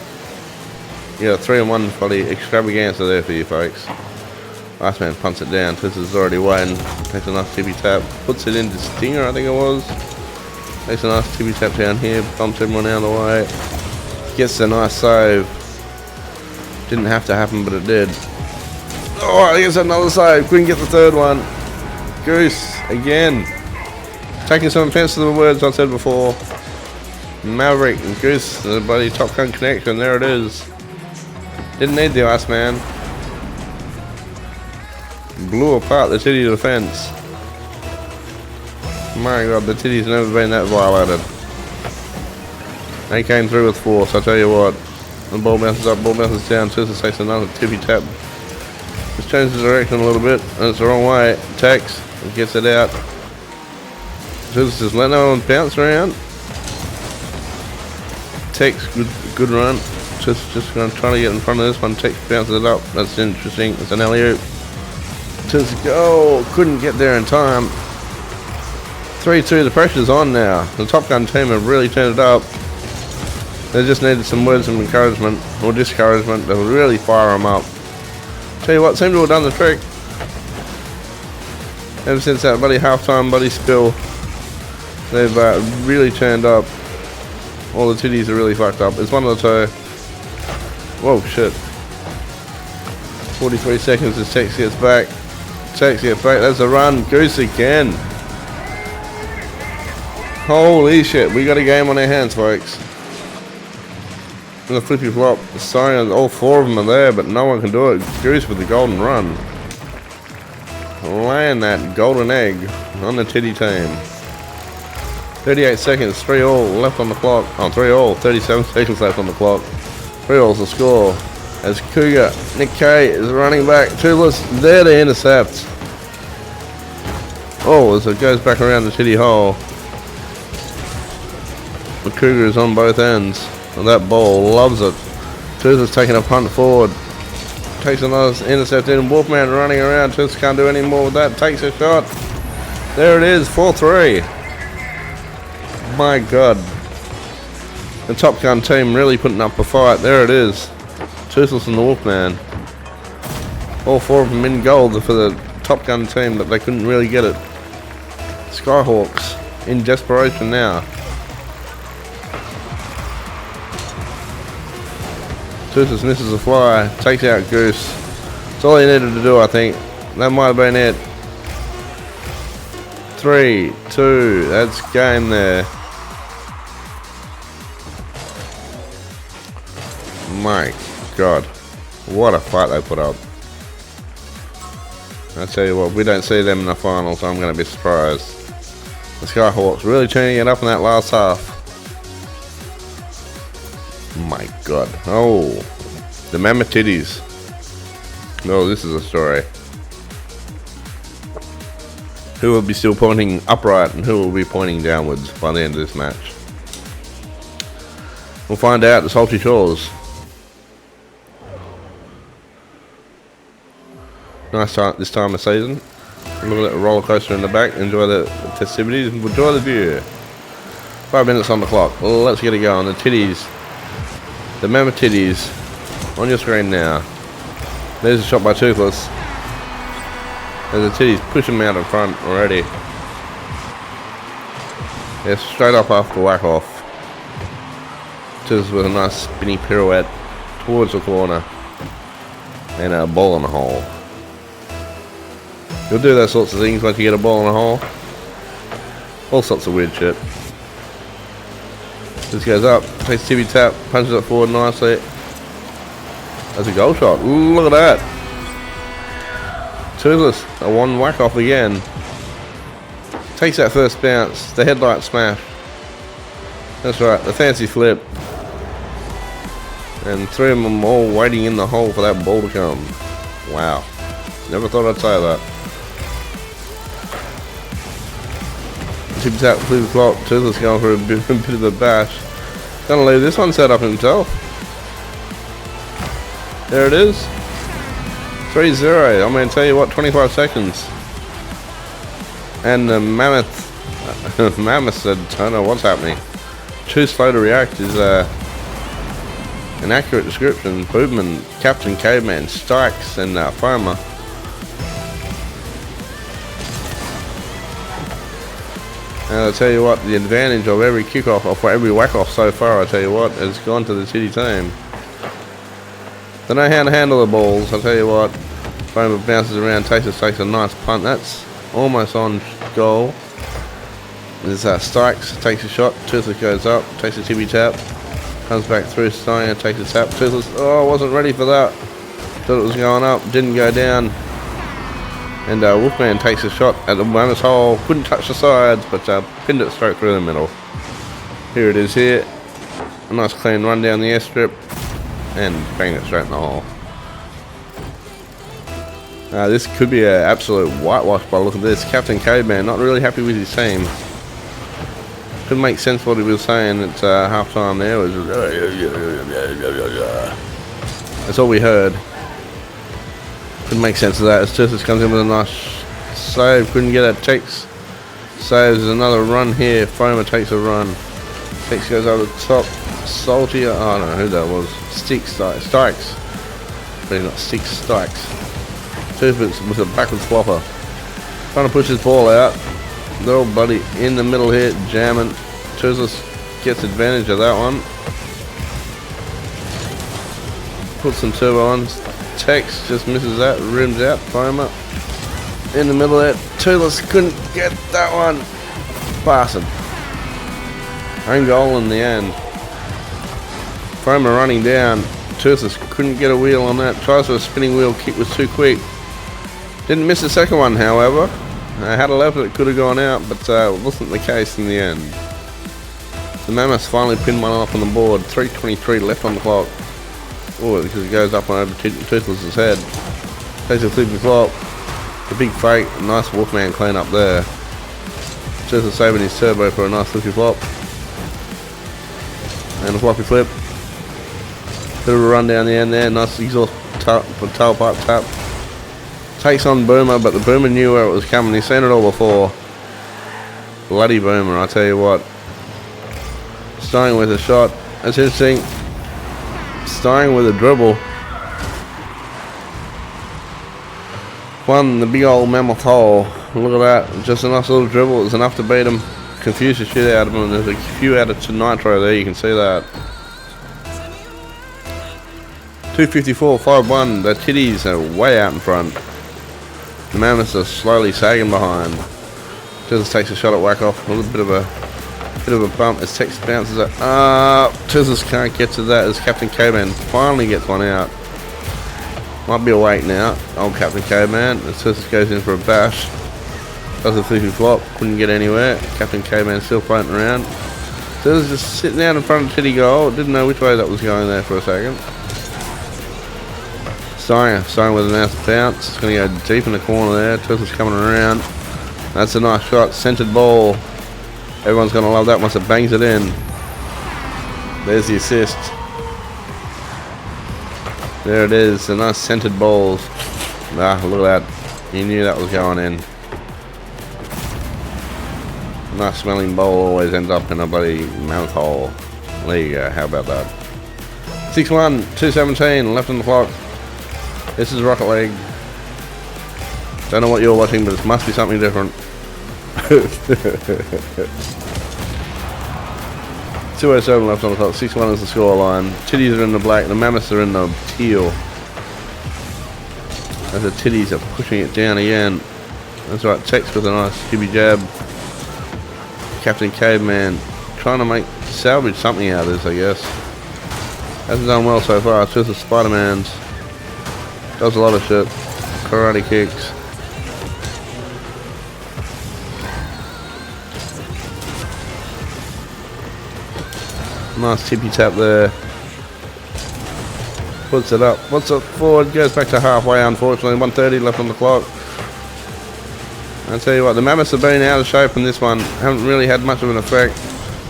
Yeah, 3-1 bloody extravaganza there for you folks. Last man punts it down. This is already waiting. Takes a nice tippy tap. Puts it into stinger, I think it was. Takes a nice tippy tap down here. Bumps everyone out of the way. Gets a nice save. Didn't have to happen, but it did. Oh, he gets another save. Couldn't get the third one. Goose again. Taking some offense to the words I said before. Maverick and Goose, the bloody Top Gun connection. There it is. Didn't need the ice man. Blew apart the titty defense. My god, the titty's never been that violated. They came through with force, I tell you what. The ball bounces up, ball bounces down. Tusa takes another tippy tap. Just changes the direction a little bit, and it's the wrong way. Takes and gets it out. Tusa just letting that one bounce around. Takes good run. Just going to try to get in front of this one. Takes bounces it up. That's interesting. It's an alley-oop. Tusa go. Couldn't get there in time. 3-2. The pressure's on now. The Top Gun team have really turned it up. They just needed some words of encouragement or discouragement to really fire them up. Tell you what, seemed to have done the trick. Ever since that bloody halftime bloody spill, they've really turned up. All the titties are really fucked up. It's one of the two. Whoa, shit. 43 seconds as Tex gets back. Tex gets back. That's a run. Goose again. Holy shit. We got a game on our hands, folks. And the flippy flop, the sign, all four of them are there, but no one can do it. Goose with the golden run. Laying that golden egg on the titty team. 38 seconds, 3-all left on the clock. Oh, 3-all, 37 seconds left on the clock. 3-all's the score. As Cougar, Nick K is running back. Toothless there to intercept. Oh, as it goes back around the titty hole. The Cougar is on both ends. And that ball loves it. Toothless taking a punt forward. Takes another intercept in. Wolfman running around. Toothless can't do any more with that. Takes a shot. There it is. 4-3. My god. The Top Gun team really putting up a fight. There it is. Toothless and the Wolfman. All four of them in gold for the Top Gun team, but they couldn't really get it. Skyhawks in desperation now. Toothless misses a fly, takes out Goose. That's all he needed to do, I think. That might have been it. 3, 2, that's game there. My god, what a fight they put up. I tell you what, we don't see them in the final, so I'm going to be surprised. The Skyhawks really turning it up in that last half. My god. Oh, the mammoth titties. Oh, this is a story. Who will be still pointing upright and who will be pointing downwards by the end of this match? We'll find out at the Salty Shores. Nice time this time of season. A little roller coaster in the back. Enjoy the festivities. Enjoy the view. 5 minutes on the clock. Well, let's get it going. The titties. The mammoth titties on your screen now. There's a shot by Toothless. There's the titties pushing me out in front already. Yeah, straight up after whack off. Toothless with a nice spinny pirouette towards the corner. And a ball in the hole. You'll do those sorts of things once you get a ball in the hole. All sorts of weird shit. This goes up, takes tippy tap, punches it forward nicely. That's a goal shot. Ooh, look at that. Toothless, a one whack off again. Takes that first bounce, the headlight smash. That's right, the fancy flip. And 3 of them all waiting in the hole for that ball to come. Wow. Never thought I'd say that. Tippy tap, flip the clock. Toothless going for a bit of a bash. Gonna leave this one set up himself. There it is. 3-0. I'm gonna tell you what, 25 seconds. And the mammoth Mammoth said, "Don't know what's happening." Too slow to react is an accurate description. Boobman, Captain Caveman, Strikes, and Foamer. And I'll tell you what, the advantage of every kickoff, or for every whack-off so far, I tell you what, has gone to the City team. They know how to handle the balls, I'll tell you what. Foamer bounces around, takes a nice punt. That's almost on goal. There's Strikes, takes a shot. Toothless goes up, takes a tippy tap. Comes back through, Steiner takes a tap. Toothless, wasn't ready for that. Thought it was going up, didn't go down. And Wolfman takes a shot at the bonus hole. Couldn't touch the sides, but pinned it straight through the middle. Here it is here. A nice clean run down the airstrip. And bang it straight in the hole. This could be an absolute whitewash by the look of this. Captain Caveman not really happy with his team. Couldn't make sense what he was saying at half time there. It was that's all we heard. Couldn't make sense of that as Toothless comes in with a nice save. Couldn't get it. Tex saves another run here. Foamer takes a run. Tex goes over the top. Salty. I don't know who that was. Strikes. But he's not Strikes. Toothless with a backwards flopper. Trying to push his ball out. They're all bloody in the middle here, jamming. Toothless gets advantage of that one. Puts some turbo on. Tex just misses that, rims out. Foamer in the middle of that. Toothless couldn't get that one. Bastard. Own goal in the end. Foamer running down. Toothless couldn't get a wheel on that. Tries for a spinning wheel kick, was too quick. Didn't miss the second one, however. Had a left it could have gone out, but it wasn't the case in the end. The Mammoths finally pinned one off on the board. 3:23 left on the clock. Oh, because it goes up and over Toothless' head. Takes a flippy flop. The big fake. Nice Wolfman clean up there. Toothless saving his turbo for a nice flippy flop. And a floppy flip. Bit of a run down the end there. Nice exhaust tailpipe tap. Takes on Boomer, but the Boomer knew where it was coming. He's seen it all before. Bloody Boomer, I tell you what. Starting with a shot. That's interesting. Starting with a dribble. Won the big old mammoth hole. Look at that. Just a nice little dribble. It was enough to beat him. Confuse the shit out of him. And there's a few out of nitro there. You can see that. 254, 5-1. The titties are way out in front. The Mammoths are slowly sagging behind. Tizzles takes a shot at whack off. A little bit of a bump as Tex bounces up. Tizzles can't get to that as Captain Caveman finally gets one out. Might be awake now. Old Captain Caveman. As Tizzles goes in for a bash. Does a flippy flop. Couldn't get anywhere. Captain Caveman still floating around. Tizzles just sitting down in front of Titty goal. Didn't know which way that was going there for a second. Starting with a nice bounce. It's going to go deep in the corner there. Toothless coming around. That's a nice shot. Centered ball. Everyone's going to love that once it bangs it in. There's the assist. There it is. A nice centered balls. Look at that. You knew that was going in. Nice smelling bowl always ends up in a bloody mouth hole. There you go. How about that? 6-1. 2:17 left on the clock. This is Rocket League. Don't know what you're watching, but it must be something different. 2:07 left on the clock. 6-1 is the scoreline. Titties are in the black. The Mammoths are in the teal. As the Titties are pushing it down again. That's right. Tex with a nice jibby jab. Captain Caveman trying to salvage something out of this, I guess. Hasn't done well so far. It's just the Spider-Man's. Does a lot of shit. Karate kicks. Nice tippy tap there. Puts it up. Puts it forward. Goes back to halfway, unfortunately. 1:30 left on the clock. I tell you what, the Mammoths have been out of shape in this one. Haven't really had much of an effect.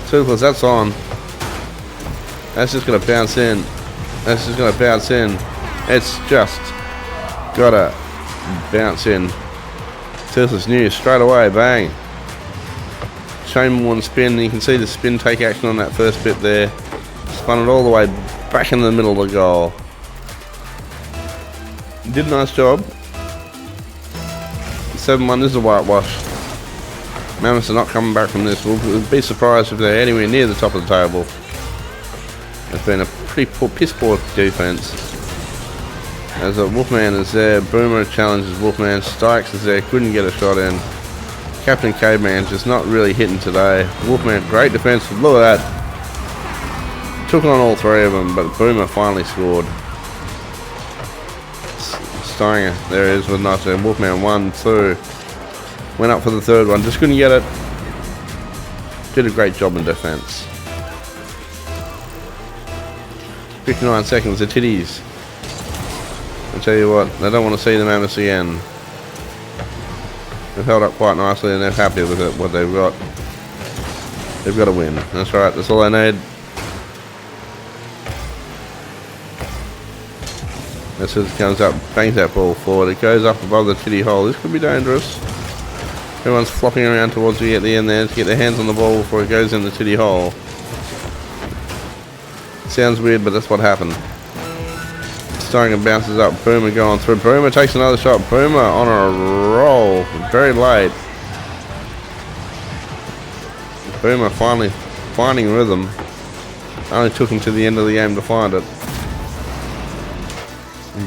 Toothless, that's on. That's just going to bounce in. That's just going to bounce in. It's just gotta bounce in. Toothless knew straight away, bang. Shane one spin. You can see the spin take action on that first bit there. Spun it all the way back in the middle of the goal. Did a nice job. 7-1, this is a whitewash. Mammoths are not coming back from this. We'll be surprised if they're anywhere near the top of the table. It's been a pretty piss poor defense. As a Wolfman is there, Boomer challenges Wolfman, Stykes is there, couldn't get a shot in. Captain Caveman's just not really hitting today. Wolfman, great defense, look at that. Took on all three of them, but Boomer finally scored. Steiner, there it is with nice. Wolfman 1, 2. Went up for the third one, just couldn't get it. Did a great job in defense. 59 seconds, the Titties. I'll tell you what, they don't want to see the Mammoths again. They've held up quite nicely and they're happy with it, what they've got. They've got to win. That's right, that's all they need. As it comes up, bangs that ball forward. It goes up above the Titty hole. This could be dangerous. Everyone's flopping around towards you at the end there to get their hands on the ball before it goes in the Titty hole. Sounds weird, but that's what happened. Steiner bounces up. Boomer going through. Boomer takes another shot. Boomer on a roll. Very late. Boomer finally finding rhythm. Only took him to the end of the game to find it.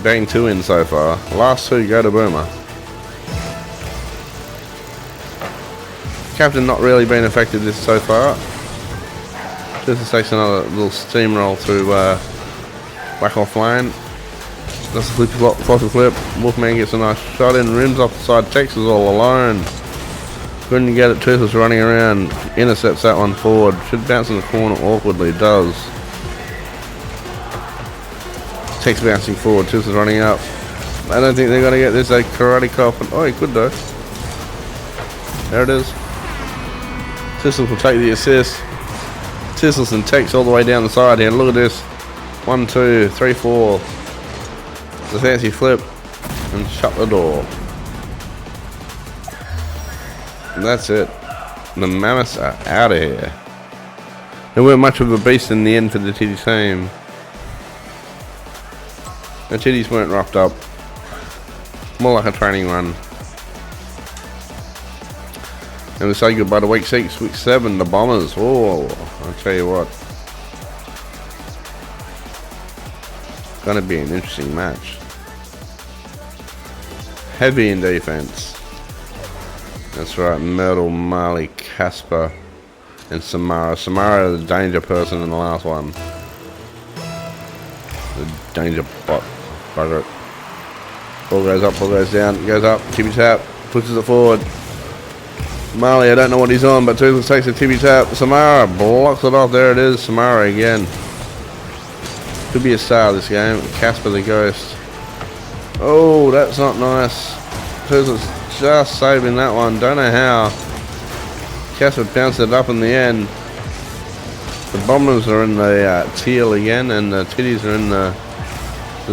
Bang 2 in so far. Last 2 go to Boomer. Captain not really been effective this so far. Just takes another little steamroll through back off lane. That's a floppy flip. Wolfman gets a nice shot in, rims off the side. Texas all alone. Couldn't get it. Toothless running around. Intercepts that one forward. Should bounce in the corner awkwardly. Does. Tex bouncing forward. Toothless running up. I don't think they're going to get this. A karate cop. Oh, he could though. There it is. Toothless will take the assist. Toothless and Tex all the way down the side here. Look at this. 1, 2, 3, 4. The fancy flip and shut the door. And that's it. The Mammoths are out of here. They weren't much of a beast in the end for the Titties team. The Titties weren't roughed up. More like a training run. And we say goodbye to week 6, week 7, the Bombers. Oh, I'll tell you what. It's going to be an interesting match. Heavy in defense. That's right, Myrtle, Marley, Casper, and Samara. Samara, the danger person in the last one. The danger bot. Bugger it. Ball goes up, ball goes down, goes up, tippy tap, pushes it forward. Marley, I don't know what he's on, but Toothless takes a tippy tap. Samara blocks it off. There it is, Samara again. Could be a star this game. Casper the Ghost. Oh, that's not nice. Toothless just saving that one. Don't know how. Casper bounced it up in the end. The Bombers are in the teal again, and the Titties are in the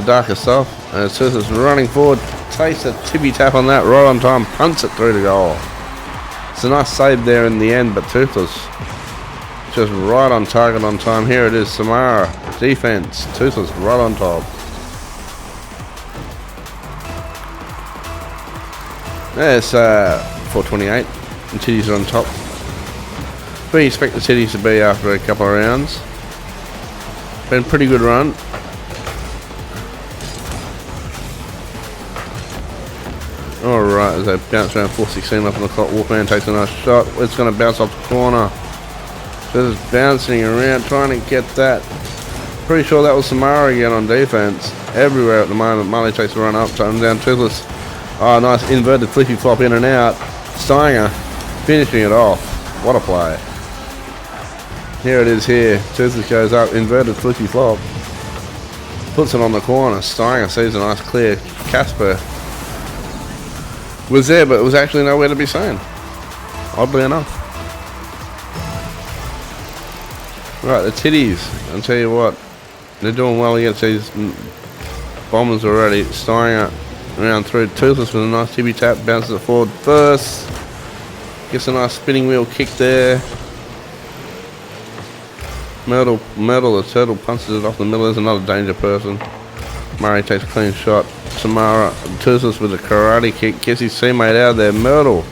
darker stuff. And Toothless running forward. Takes a tippy tap on that right on time. Punts it through the goal. It's a nice save there in the end, but Toothless just right on target on time. Here it is, Samara. Defense. Toothless right on top. There's 428. The Titties are on top. We expect the Titties to be after a couple of rounds. Been a pretty good run. Alright, as they bounce around 4:16 up on the clock, Wolfman takes a nice shot. It's going to bounce off the corner. Just bouncing around, trying to get that. Pretty sure that was Samara again on defense. Everywhere at the moment. Marley takes a run up, turns down Toothless. Oh, nice inverted flippy flop in and out. Steiner finishing it off. What a play. Here it is here. Toothless goes up, inverted flippy flop. Puts it on the corner. Steiner sees a nice clear. Casper was there, but it was actually nowhere to be seen. Oddly enough. Right, the Titties. I'll tell you what. They're doing well against these Bombers already. Steiner around through. Toothless with a nice tippy tap. Bounces it forward first. Gets a nice spinning wheel kick there. Myrtle, the turtle, punches it off the middle. There's another danger person. Murray takes a clean shot. Samara, Toothless with a karate kick. Gets his teammate out there. Myrtle.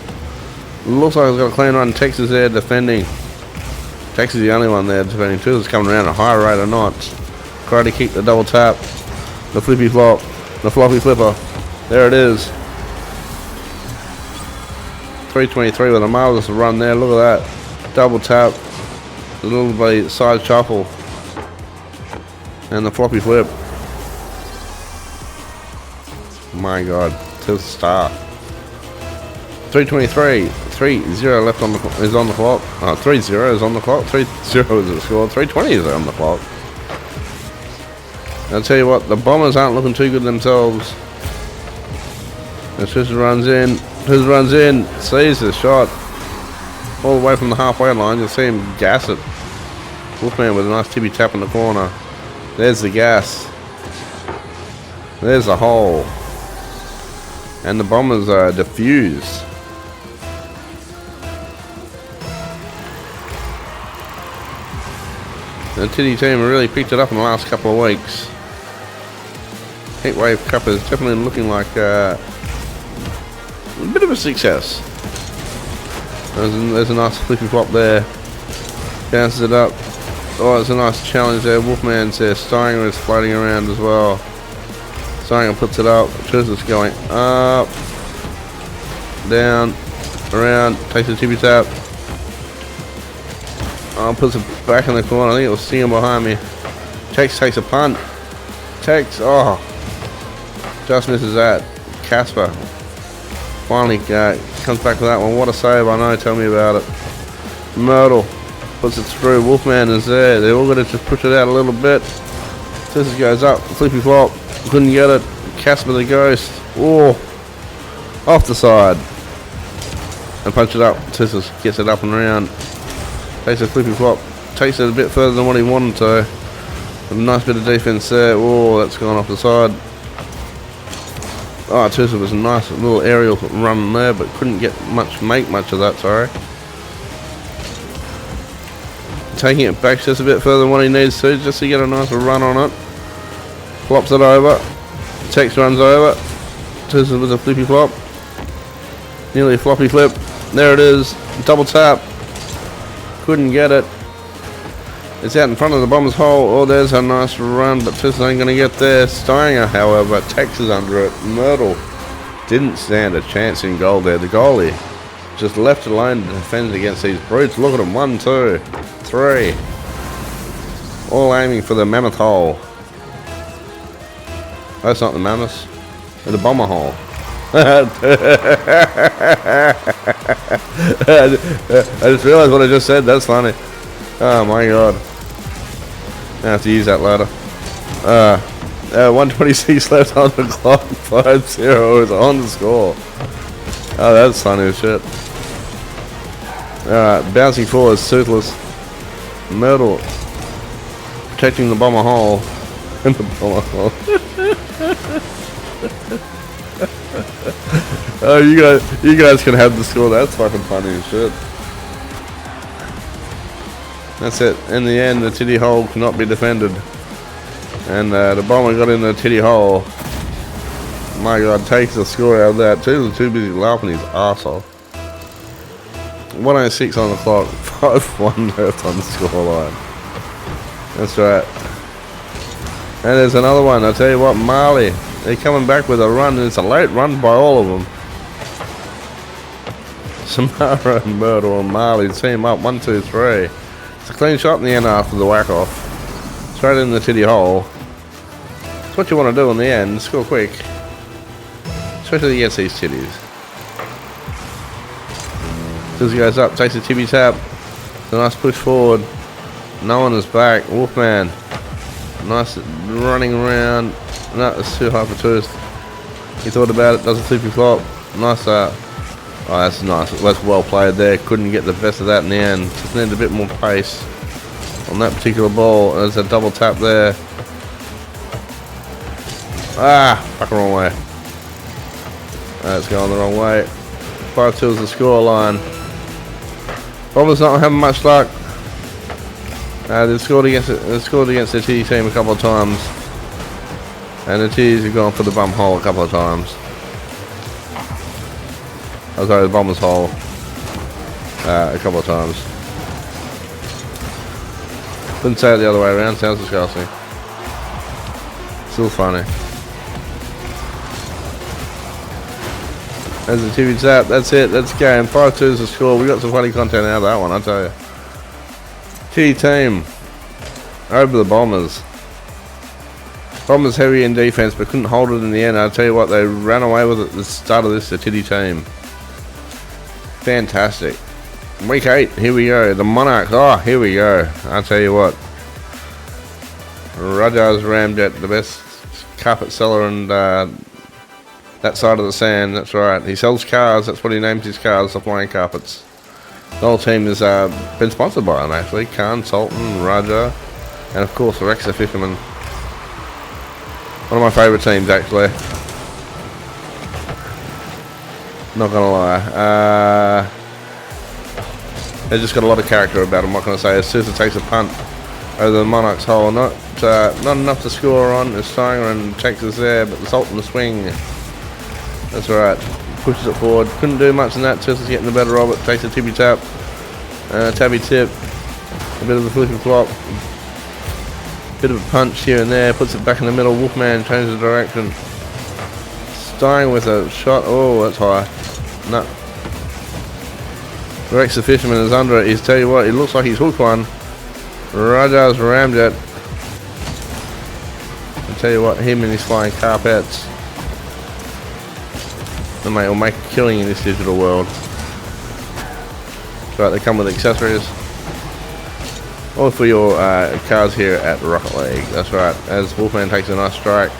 Looks like he's got a clean run. Tex is there defending. Tex is the only one there defending. Toothless coming around at a high rate of knots. Karate kick, the double tap. The flippy flop. The floppy flipper. There it is. 323 with a marvelous run there. Look at that. Double tap. A little bit side shuffle. And the floppy flip. My God. To the start. 323. 3-0 left on the is on the clock. 3-0 is on the clock. 3-0 is the score. 320 is on the clock. I'll tell you what, the Bombers aren't looking too good themselves. And Swiss runs in. Who runs in, sees the shot all the way from the halfway line. You'll see him gas it. Wolfman with a nice tippy tap in the corner. There's the gas. There's the hole. And the Bombers are diffused. The Titty team have really picked it up in the last couple of weeks. Heatwave Cup is definitely looking like a bit of a success. There's a nice flippy flop there. Bounces it up. Oh, it's a nice challenge there. Wolfman's there. Steiner is floating around as well. Steiner puts it up. Toothless going up, down, around. Takes a tippy tap. Oh, puts it back in the corner. I think it was Singing behind me. Tex takes a punt. Tex, oh, just misses that. Casper finally comes back with that one. What a save, I know. Tell me about it. Myrtle puts it through. Wolfman is there. They're all going to just push it out a little bit. This goes up. Flippy flop. Couldn't get it. Casper the Ghost. Oh, off the side. And punch it up. Tissus gets it up and around. Takes a flippy flop. Takes it a bit further than what he wanted to. A nice bit of defense there. Oh, that's gone off the side. Oh, Tissus was a nice little aerial run there, but couldn't make much of that, sorry. Taking it back just a bit further than what he needs to, just to get a nice run on it. Flops it over. Tex runs over. Tissus with a flippy flop. Nearly a floppy flip. There it is. Double tap. Couldn't get it. It's out in front of the Bombers' hole. Oh, there's a nice run, but Tissus ain't going to get there. Steiner, however, Tex is under it. Myrtle didn't stand a chance in goal there. The goalie just left alone to defend against these brutes. Look at them. 1, 2, 3. All aiming for the mammoth hole. That's not the mammoth. The bomber hole. I just realised what I just said. That's funny. Oh my God. I have to use that later. 126 left on the clock. 5-0 is on the score. Oh, that's funny as shit. Bouncing forward, Toothless. Myrtle protecting the bomber hole. In the bomber hole. Oh, you guys can have the score. That's fucking funny as shit. That's it. In the end, the titty hole cannot be defended. And the bomber got in the titty hole. My God, takes the score out of that. Too busy laughing his arse off. 106 on the clock. 5-1 left on the scoreline. That's right. And there's another one. I'll tell you what, Marley. They're coming back with a run, and it's a late run by all of them. Samara and Myrtle and Marley team up 1, 2, 3. It's a clean shot in the end after the whack off. Straight in the titty hole. That's what you want to do in the end. Score quick. Especially against these titties. This goes up, takes a tippy tap. It's a nice push forward. No one is back. Wolfman. Nice running around. No, it's too high for Toothless. He thought about it, does a flippy flop. Nice oh, that's nice. That's well played there. Couldn't get the best of that in the end. Just needed a bit more pace on that particular ball. There's a double tap there. Fuck the wrong way. That's going the wrong way. 5-2 is the score line. Bombers not having much luck. They've scored against the T team a couple of times, and the T's have gone for the bum hole a couple of times. Oh, sorry, the Bombers hole a couple of times. Couldn't say it the other way around. Sounds disgusting. Still funny. As the TV's out, that's it. That's the game. 5-2 is the score. We got some funny content out of that one, I tell you. T team over the Bombers. Bombers heavy in defense, but couldn't hold it in the end. I tell you what, they ran away with it at the start of this. The Titty team. Fantastic. Week 8. Here we go. The Monarchs. Oh, here we go. I tell you what. Rajar's Ramjet, the best carpet seller and that side of the sand. That's right. He sells cars. That's what he names his cars. The flying carpets. The whole team has been sponsored by him, actually. Khan, Sultan, Raja, and of course the Rex the Fisherman. One of my favourite teams, actually. Not gonna lie. They just got a lot of character about them. What can I say? As Sousa takes a punt over the Monarchs hole, not enough to score on. As Stinger and takes us there, but the Sultan the swing. That's right. Pushes it forward. Couldn't do much in that. Sousa's getting the better of it. Takes a tippy tap. Tabby tip. A bit of a flippy flop. Bit of a punch here and there. Puts it back in the middle. Wolfman changes the direction. Stein with a shot. Oh, that's high. No. Rex the Fisherman is under it. He's tell you what, it looks like he's hooked one. Raja's Ramjet. I tell you what, him and his flying carpets. The mate will make a killing in this digital world. That's right, they come with accessories. All for your cars here at Rocket League. That's right, as Wolfman takes a nice strike.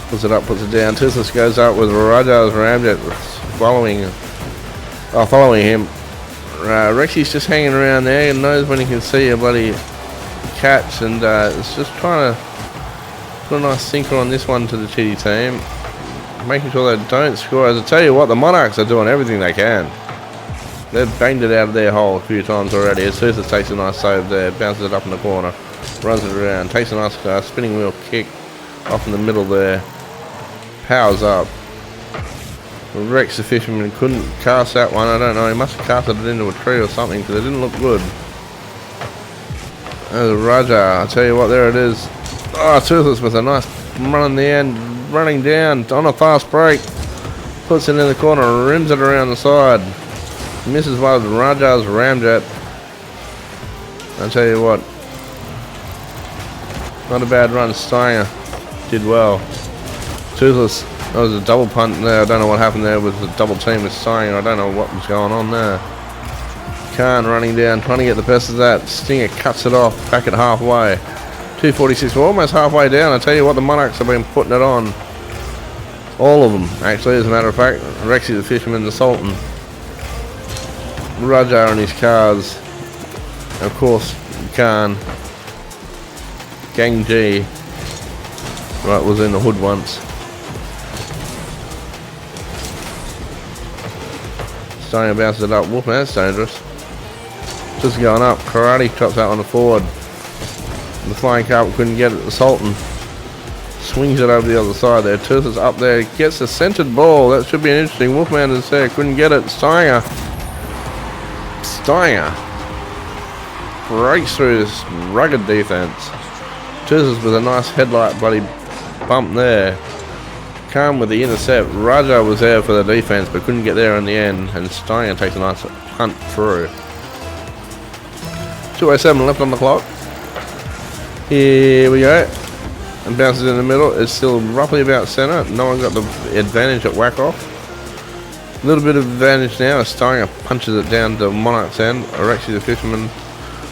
Puts it up, puts it down. Tislis goes up with Raja's Ramjet following him. Rexy's just hanging around there and knows when he can see a bloody catch, and it's just trying to put a nice sinker on this one to the Chitty team, making sure they don't score. As I tell you what, the Monarchs are doing everything they can. They've banged it out of their hole a few times already. As Sousa takes a nice save there, bounces it up in the corner, runs it around, takes a nice spinning wheel kick off in the middle there, powers up. Rex the Fisherman couldn't cast that one. I don't know, he must have casted it into a tree or something because it didn't look good. There's Raja. I tell you what, there it is. Oh, Toothless with a nice run in the end, running down on a fast break. Puts it in the corner, rims it around the side. Misses one with Raja's Ramjet. I tell you what, not a bad run. Steiner did well. Toothless. That was a double punt there. I don't know what happened there with the double team with Steiner. I don't know what was going on there. Khan running down, trying to get the best of that. Stinger cuts it off back at halfway. 2:46. We're almost halfway down. I tell you what, the Monarchs have been putting it on. All of them, actually, as a matter of fact. Rexy the Fisherman, the Sultan. Raja and his cars. And of course, Khan. Gang G. Right, was in the hood once. Steiner bounces it up. Wolfman, that's dangerous. Just going up. Karate chops out on the forward. The flying carpet couldn't get it. The Sultan swings it over the other side there. Toothless up there. Gets a centered ball. That should be an interesting. Wolfman is there. Couldn't get it. Steiner breaks through this rugged defense. Toothless with a nice headlight bloody bump there. Calm with the intercept. Raja was there for the defense but couldn't get there in the end, and Steiner takes a nice punt through. 2:07 left on the clock. Here we go. And bounces in the middle. It's still roughly about center. No one got the advantage at whack off. A little bit of advantage now as Steiner punches it down to Monarch's end. Rexy the Fisherman.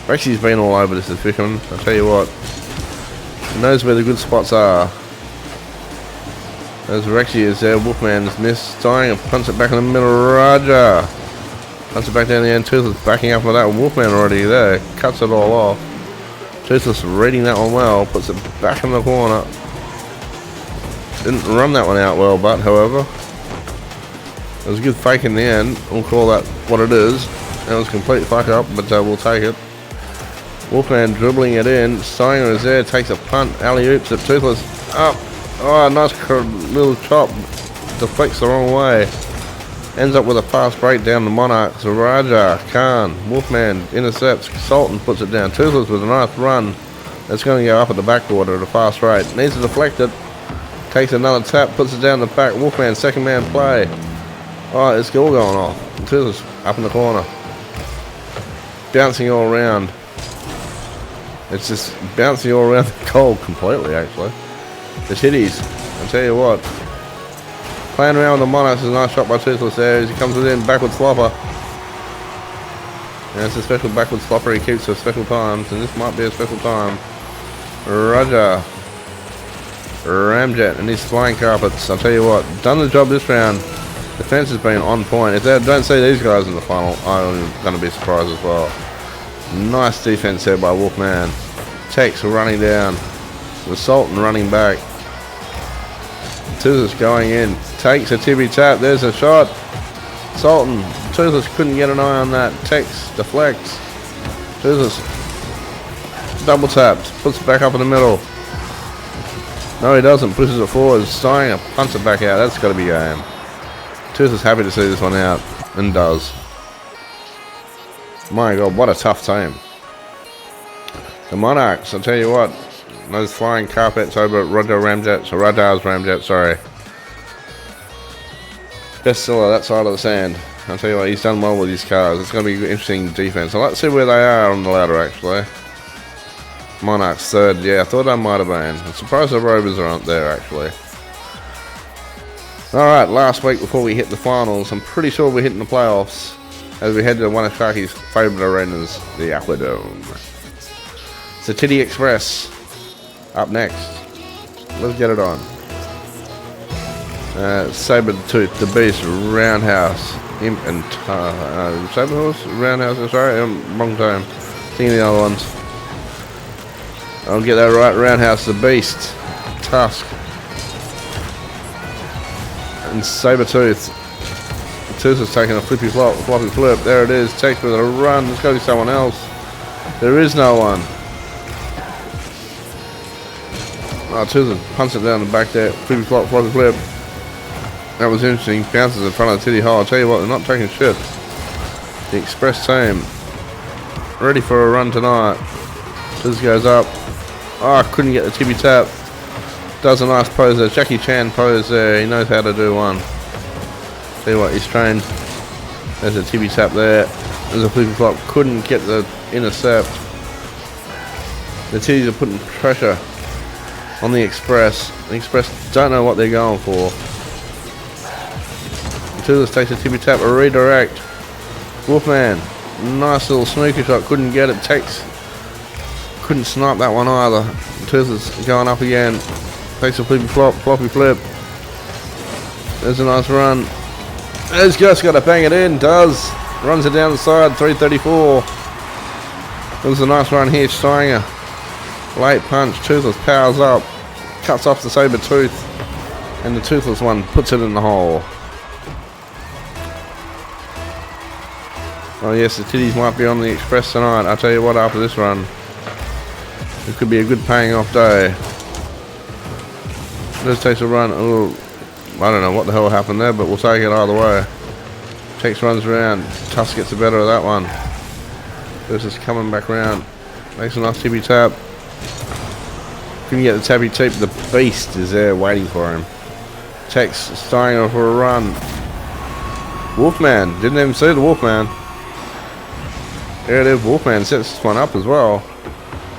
Rexy's been all over this, the Fisherman. I'll tell you what. Knows where the good spots are. As Rexy is there, Wolfman's missed. Steiner punts it back in the middle. Raja punts it back down the end. Toothless backing up with that. Wolfman already there. Cuts it all off. Toothless reading that one well. Puts it back in the corner. Didn't run that one out well, but however, it was a good fake in the end. We'll call that what it is. That was a complete fuck up, but we'll take it. Wolfman dribbling it in. Stinger is there, takes a punt. Alley-oops it. Toothless up. Oh, nice little chop. Deflects the wrong way. Ends up with a fast break down the Monarchs. Raja, Khan, Wolfman intercepts. Sultan puts it down. Toothless with a nice run. That's going to go up at the backboard at a fast rate. Needs to deflect it. Takes another tap, puts it down the back. Wolfman, second man play. Oh, it's all going off. Toothless up in the corner. Bouncing all around. It's just bouncing all around the goal completely, actually. The Titties, I'll tell you what. Playing around with the Monarchs is a nice shot by Toothless there as he comes within, backwards flopper. And it's a special backwards flopper he keeps for special times, and this might be a special time. Roger. Ramjet and his flying carpets, I'll tell you what, done the job this round. Defense has been on point. If they don't see these guys in the final, I'm going to be surprised as well. Nice defense there by Wolfman. Tex running down. The Sultan running back. Toothless going in. Takes a tippy tap. There's a shot. Sultan. Toothless couldn't get an eye on that. Tex deflects. Toothless double taps. Puts it back up in the middle. No, he doesn't. Pushes it forward. Steiner punts it back out. That's got to be game. Toothless happy to see this one out. And does. My God, what a tough team. The Monarchs, I'll tell you what. Those flying carpets over at Rajar's Ramjet, sorry. Bestseller, that side of the sand. I'll tell you what, he's done well with his cars. It's going to be interesting defense. I'd like to see where they are on the ladder, actually. Monarchs third, yeah, I thought I might have been. I'm surprised the Rovers aren't there, actually. Alright, last week before we hit the finals, I'm pretty sure we're hitting the playoffs as we head to one of Sharky's favourite arenas, the Aquadome. It's the Titty Express. Up next. Let's get it on. Saber-tooth, the Beast, Roundhouse, Imp and Saberhorse? Roundhouse, sorry, wrong time. Thinking of the other ones. I'll get that right. Roundhouse, the Beast, Tusk, and Saber-tooth. Tooth is taking a floppy flip. There it is. Takes with a run. There's got to be someone else. There is no one. Oh, Tooth punts it down the back there. Floppy flip. That was interesting. Bounces in front of the Titty hole. I'll tell you what, they're not taking shit. The Express team ready for a run tonight. Tooth goes up. Oh, couldn't get the tippy tap. Does a nice pose there. Jackie Chan pose there. He knows how to do one. Tell you what, he's trained. There's a tippy tap there. There's a flippy flop. Couldn't get the intercept. The Titties are putting pressure on the Express. The Express don't know what they're going for. Toothless takes a tippy tap, a redirect. Wolfman, nice little snooker shot. Couldn't get it. Takes. Couldn't snipe that one either. Toothless going up again. Takes a floppy flip. There's a nice run. He's just got to bang it in. Does. Runs it down the side. 334. It was a nice run here. Steiner. Late punch. Toothless powers up. Cuts off the Saber-tooth. And the Toothless one puts it in the hole. Oh yes, the Titties might be on the Express tonight. I'll tell you what, after this run, it could be a good paying off day. Just takes a run. Oh, I don't know what the hell happened there, but we'll take it either way. Tex runs around. Tusk gets the better of that one. This is coming back around. Makes a nice tippy tap. Couldn't get the tappy tip. The Beast is there waiting for him. Tex starting off for a run. Wolfman. Didn't even see the Wolfman. There it is. Wolfman sets this one up as well.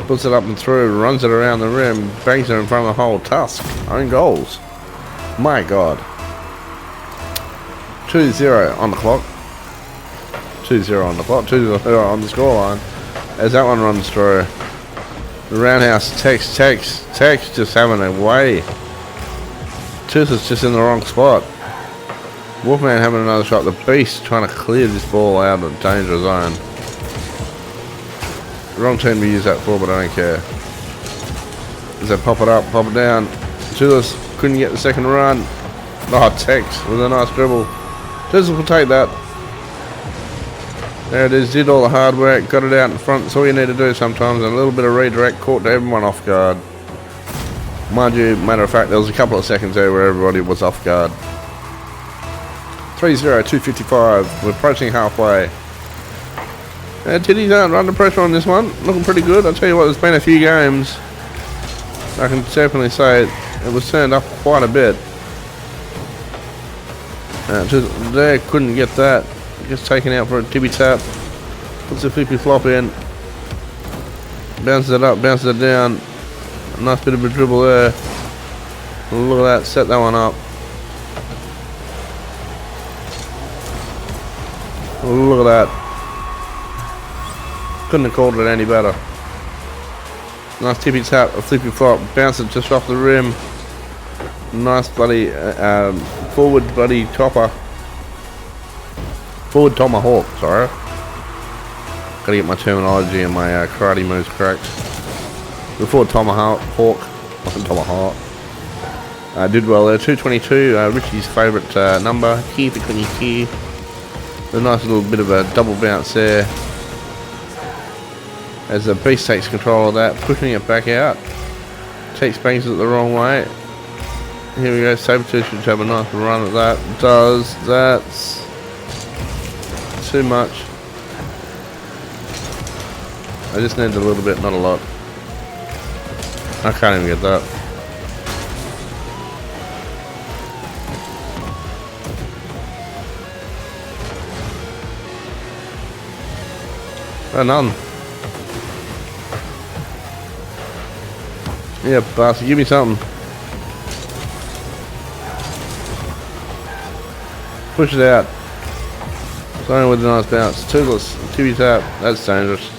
Puts it up and through. Runs it around the rim. Bangs it in front of the hole. Tusk. Own goals. My God. 2-0 on the clock. 2-0 on the clock. 2-0 on the scoreline. As that one runs through. The Roundhouse. Tex just having a way. Tooth is just in the wrong spot. Wolfman having another shot. The Beast trying to clear this ball out of the danger zone. Wrong team to use that for, but I don't care. As they pop it up, pop it down. Toothless couldn't get the second run. Oh, Tex with a nice dribble. Toothless will take that. There it is, did all the hard work, got it out in front. That's all you need to do sometimes. And a little bit of redirect caught everyone off guard. Mind you, matter of fact, there was a couple of seconds there where everybody was off guard. 3-0, 255. We're approaching halfway. Titties aren't under pressure on this one. Looking pretty good. I'll tell you what, there's been a few games. I can definitely say it was turned up quite a bit. Just there, couldn't get that. Just taken out for a tippy tap. Puts the flippy flop in. Bounces it up, bounces it down. A nice bit of a dribble there. Look at that, set that one up. Look at that. Couldn't have called it any better. Nice tippy tap, a flippy flop, bounce it just off the rim. Nice bloody forward bloody topper. Forward tomahawk, sorry. Gotta get my terminology and my karate moves correct. The forward tomahawk, tomahawk. Did well there, 222, Richie's favourite number. Key between your key. A nice little bit of a double bounce there. As the beast takes control of that, pushing it back out. Takes bangs it the wrong way. Here we go, Sabretooth should have a nice run at that. Does, that's too much. I just need a little bit, not a lot. I can't even get that. Oh, none. Yeah, bastard, give me something. Push it out. Starting with a nice bounce. Toothless, tippy tap. That's dangerous.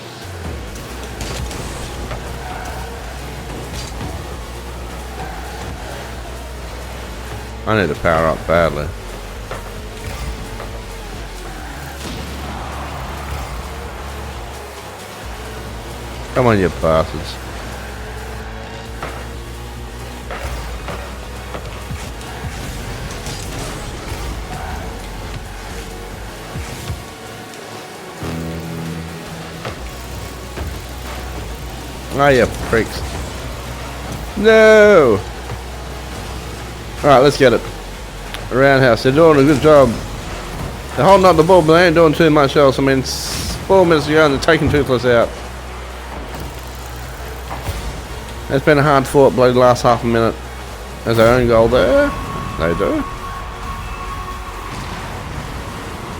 I need to power up badly. Come on, you bastards. Ah, you pricks. No! Alright, let's get it. Roundhouse, they're doing a good job. They're holding up the ball, but they ain't doing too much else. I mean, 4 minutes ago and they're taking Toothless out. It's been a hard fought bloody last half a minute. There's their own goal there. They do.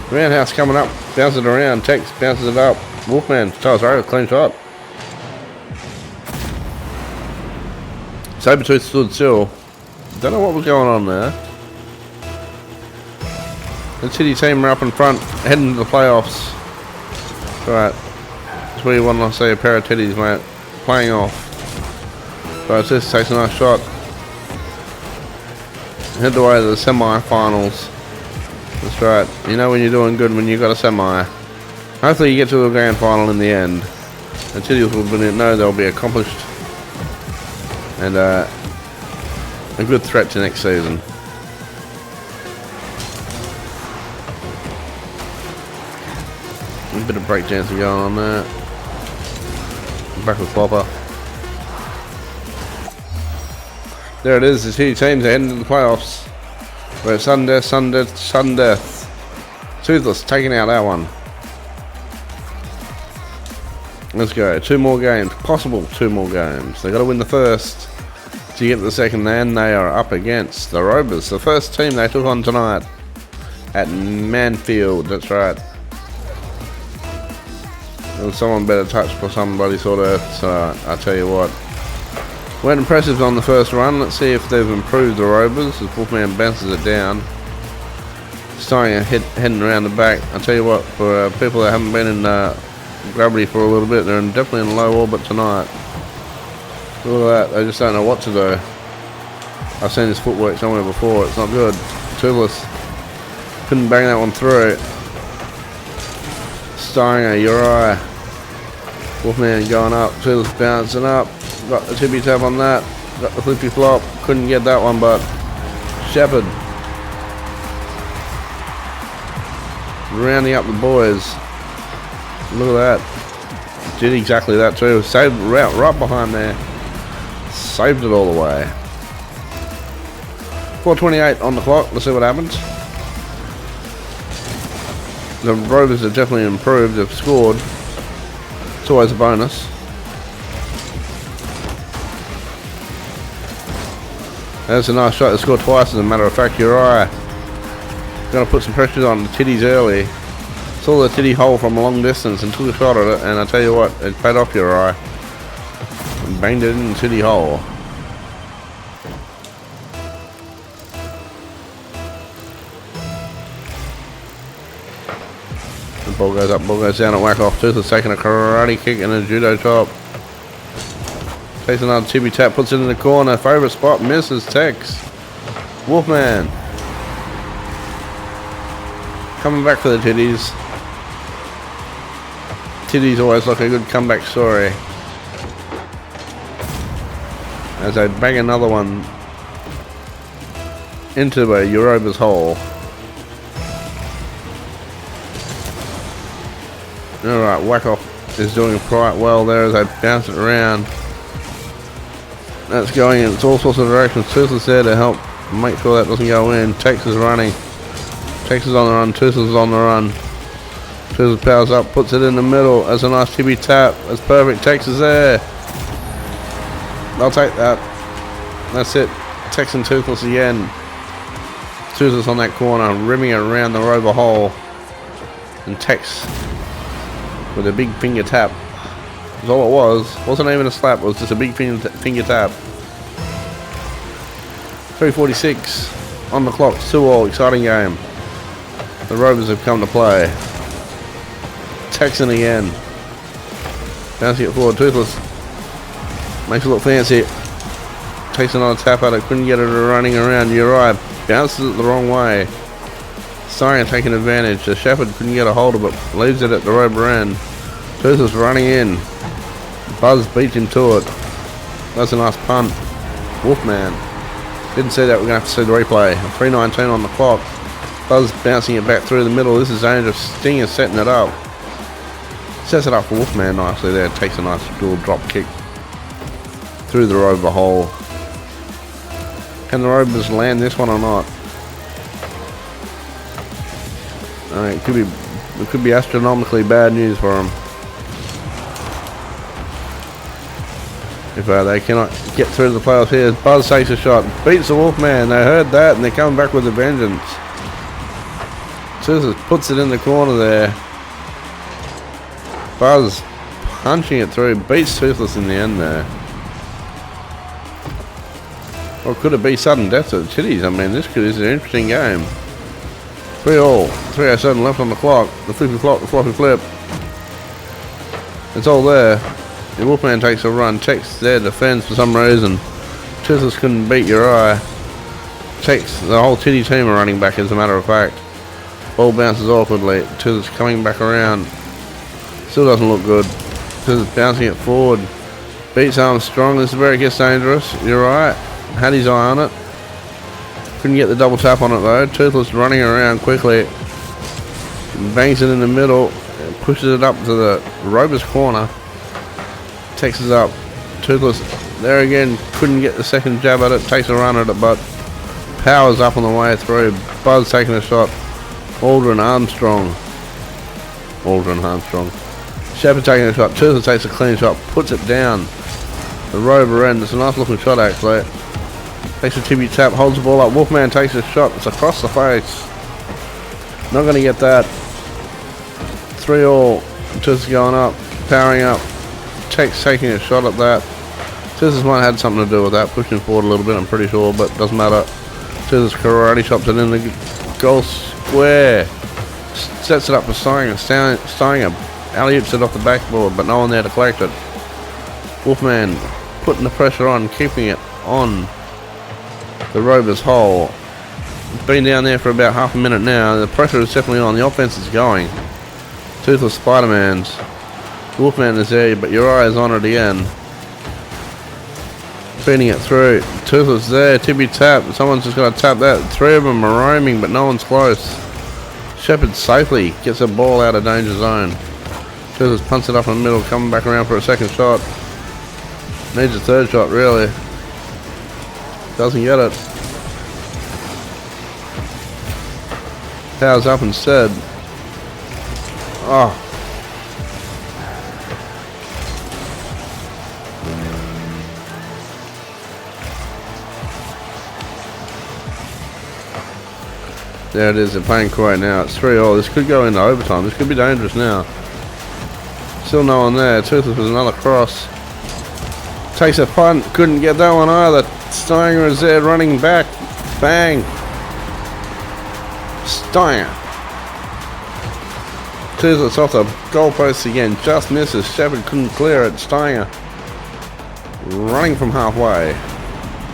Roundhouse coming up, bounces it around, Tex bounces it up. Wolfman, sorry, clean shot. Sabretooth stood still. Don't know what was going on there. The City team are up in front, heading to the playoffs. Right. That's where you want to see a pair of titties, mate. Playing off. So this takes a nice shot. Head the way to the semi-finals. That's right. You know when you're doing good when you got a semi. Hopefully you get to the grand final in the end. The titties will know they'll be accomplished. And a good threat to next season. A bit of breakdancing going on there. Back with Flopper. There it is, the two teams are heading to the playoffs. We're at sudden death. Toothless taking out that one. Let's go. 2 more games. Possible 2 more games. They've got to win the first to get to the second, and they are up against the Rovers, the first team they took on tonight at Manfield. That's right. There was someone better touched for somebody sort of, so I tell you what. Weren't impressive on the first run. Let's see if they've improved the Rovers as Wolfman bounces it down. Starting heading around the back. I tell you what, for people that haven't been in gravity for a little bit, they're definitely in low orbit tonight. Look at that, they just don't know what to do. I've seen this footwork somewhere before, it's not good. Toothless. Couldn't bang that one through. Starring a Uriah. Wolfman going up, Toothless bouncing up. Got the tippy tap on that. Got the flippy flop. Couldn't get that one, but Shepherd. Rounding up the boys. Look at that. Did exactly that too. Saved right behind there. Saved it all the way. 4:28 on the clock. Let's see what happens. The Rovers have definitely improved. They've scored. It's always a bonus. That's a nice shot. They scored twice, as a matter of fact. Uriah going to put some pressure on the titties early. Saw the titty hole from a long distance and took a shot at it, and I tell you what, it paid off Uriah. And banged it in the titty hole. The ball goes up, ball goes down at whack off. Toothless taking a karate kick and a judo chop. Takes another tippy tap, puts it in the corner. Favourite spot, misses. Tex. Wolfman. Coming back for the titties. Titties always like a good comeback story. As they bang another one into a Europa's hole. Alright, Wackoff is doing quite well there as they bounce it around. That's going in all sorts of directions. Toothless there to help make sure that doesn't go in. Tex is running. Tex is on the run. Toothless is on the run. Toothless powers up, puts it in the middle. That's a nice tippy tap. That's perfect. Tex is there. I'll take that. That's it. Tex and Toothless again. Toothless on that corner, rimming it around the Rover hole. And Tex with a big finger tap. That's all it was. Wasn't even a slap, it was just a big finger tap. 3:46 on the clock, 2-all, exciting game. The Rovers have come to play. Texan again. Bouncing it forward, Toothless. Makes it look fancy. Takes another tap at it, couldn't get it running around. Uriah bounces it the wrong way. Siren taking advantage. The Shepherd couldn't get a hold of it, leaves it at the Rover end. Toothless running in. Buzz beats him to it. That's a nice punt. Wolfman. Didn't see that. We're going to have to see the replay. 3:19 on the clock. Buzz bouncing it back through the middle. This is dangerous. Stinger setting it up. Sets it up for Wolfman nicely there. Takes a nice dual drop kick through the Rover hole. Can the Rovers land this one or not? It could be astronomically bad news for them. If they cannot get through the playoffs here. Buzz takes a shot, beats the Wolfman. They heard that and they're coming back with a vengeance. Toothless puts it in the corner there. Buzz punching it through, beats Toothless in the end there. Or could it be sudden death to the titties? I mean, this is an interesting game. 3-all, 3:07 left on the clock. The flippy flop, the floppy flip. It's all there. The Wolfman takes a run. Tex there defends for some reason. Toothless couldn't beat Uriah. Tex, the whole titty team are running back as a matter of fact. Ball bounces awkwardly. Toothless coming back around. Still doesn't look good. Toothless bouncing it forward. Beats Armstrong. This is where it gets dangerous. Uriah had his eye on it. Couldn't get the double tap on it though. Toothless running around quickly. Bangs it in the middle. Pushes it up to the Rover's corner. Tex is up. Toothless there again. Couldn't get the second jab at it. Takes a run at it, but powers up on the way through. Buzz taking a shot. Aldrin Armstrong. Shepherd taking a shot. Toothless takes a clean shot. Puts it down the Rover end. It's a nice looking shot actually. Takes a tippy tap. Holds the ball up. Wolfman takes a shot. It's across the face. Not going to get that. 3-all. Toothless going up. Powering up. Tex taking a shot at that. Toothless might have had something to do with that, pushing forward a little bit, I'm pretty sure, but doesn't matter. Toothless karate chops it in the goal square. Sets it up for Stinger. Alley-oops it off the backboard, but no one there to collect it. Wolfman putting the pressure on, keeping it on the Rover's hole. It's been down there for about half a minute now. The pressure is definitely on. The offense is going. Toothless Spider-Man's. Wolfman is there, but Uriah is on it again. Feeding it through. Toothless there, tippy tap. Someone's just got to tap that. 3 of them are roaming, but no one's close. Shepherd safely gets a ball out of danger zone. Toothless punts it up in the middle, coming back around for a second shot. Needs a third shot, really. Doesn't get it. Powers up instead. Oh. There it is, they're playing quiet now. It's 3-all. This could go into overtime. This could be dangerous now. Still no one there. Toothless with another cross. Takes a punt. Couldn't get that one either. Steiner is there running back. Bang. Steiner. Toothless off the goalpost again. Just misses. Shepard couldn't clear it. Steiner running from halfway.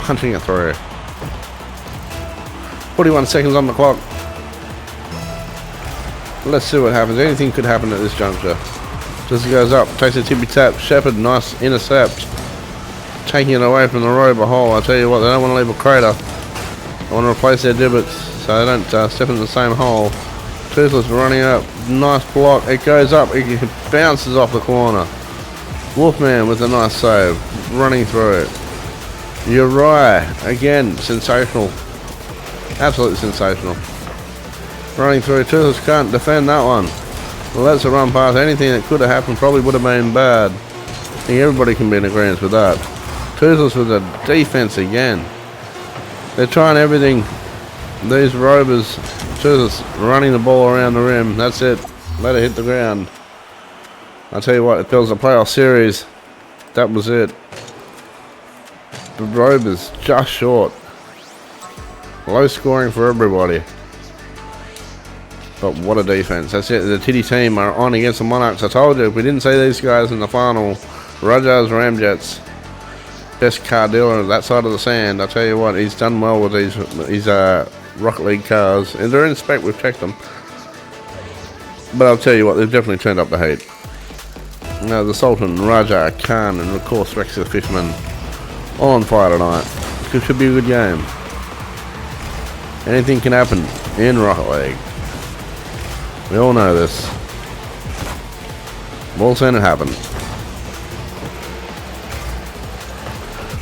Punching it through. 41 seconds on the clock. Let's see what happens. Anything could happen at this juncture. Just goes up, takes a tippy tap. Shepard, nice intercept. Taking it away from the Rover hole. I tell you what, they don't want to leave a crater. They want to replace their divots so they don't step in the same hole. Toothless running up. Nice block. It goes up. It bounces off the corner. Wolfman with a nice save. Running through it. Uriah, again, sensational. Absolutely sensational. Running through. Toothless can't defend that one. Well, that's a run past. Anything that could have happened probably would have been bad. I think everybody can be in agreement with that. Toothless with the defense again. They're trying everything. These Rovers. Toothless running the ball around the rim. That's it. Let it hit the ground. I'll tell you what, if there was a playoff series, that was it. The Rovers just short. Low scoring for everybody. But what a defense. That's it. The Titty team are on against the Monarchs. I told you, if we didn't see these guys in the final, Rajar's Ramjets, best car dealer on that side of the sand. I tell you what, he's done well with these Rocket League cars. And they're in spec, we've checked them. But I'll tell you what, they've definitely turned up the heat. Now, the Sultan, Raja, Khan, and of course Rex the Fishman, all on fire tonight. It should be a good game. Anything can happen in Rocket League. We all know this. We've all seen it happen.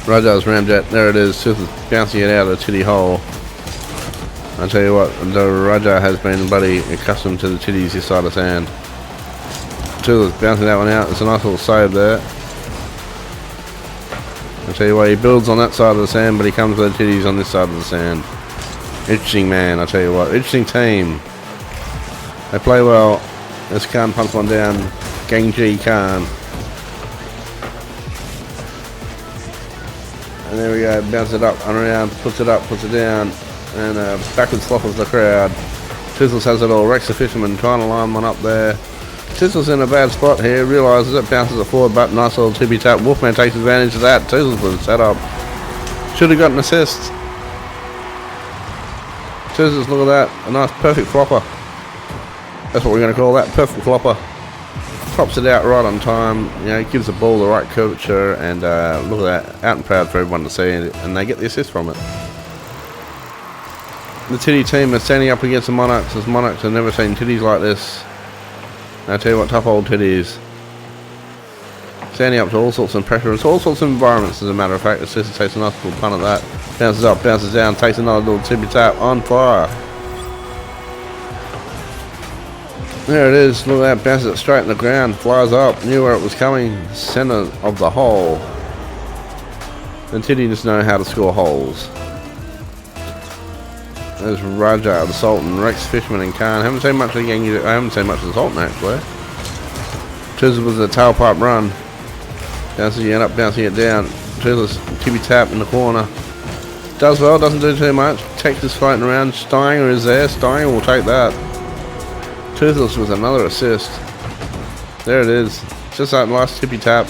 Raja's Ramjet, there it is, just bouncing it out of the titty hole. I tell you what, the Raja has been bloody accustomed to the titties this side of the sand. Toothless bouncing that one out. It's a nice little save there. I tell you what, he builds on that side of the sand, but he comes with the titties on this side of the sand. Interesting man, I tell you what. Interesting team. They play well. This Khan punts one down. Genji Khan. And there we go. Bounce it up and around. Puts it up, puts it down. And backward slop of the crowd. Toothless has it all. Rex the Fisherman trying to line one up there. Toothless in a bad spot here. Realises it. Bounces it forward, but nice little tippy tap. Wolfman takes advantage of that. Toothless was set up. Should have got an assist. Toothless, look at that. A nice perfect flopper. That's what we're going to call that. Perfect flopper. Props it out right on time. You know, gives the ball the right curvature. And look at that. Out and proud for everyone to see. And they get the assist from it. The Titty team are standing up against the Monarchs. As Monarchs have never seen titties like this. And I tell you what, tough old titties. Standing up to all sorts of pressure. It's all sorts of environments, as a matter of fact. The sister takes a nice little punt at that. Bounces up, bounces down, takes another little tippy tap. On fire. There it is. Look at that. Bounces it straight in the ground. Flies up. Knew where it was coming. Center of the hole. The Titty just know how to score holes. There's Raja, the Sultan, Rex, Fishman, and Khan. Haven't seen much of the gang. I haven't seen much of the Sultan actually. Toothless with the tailpipe run. Bouncing it up, bouncing it down. Toothless tippy tap in the corner. Does well, doesn't do too much. Texas floating around. Steiner is there. Steiner will take that. Toothless with another assist. There it is. Just that last tippy tap.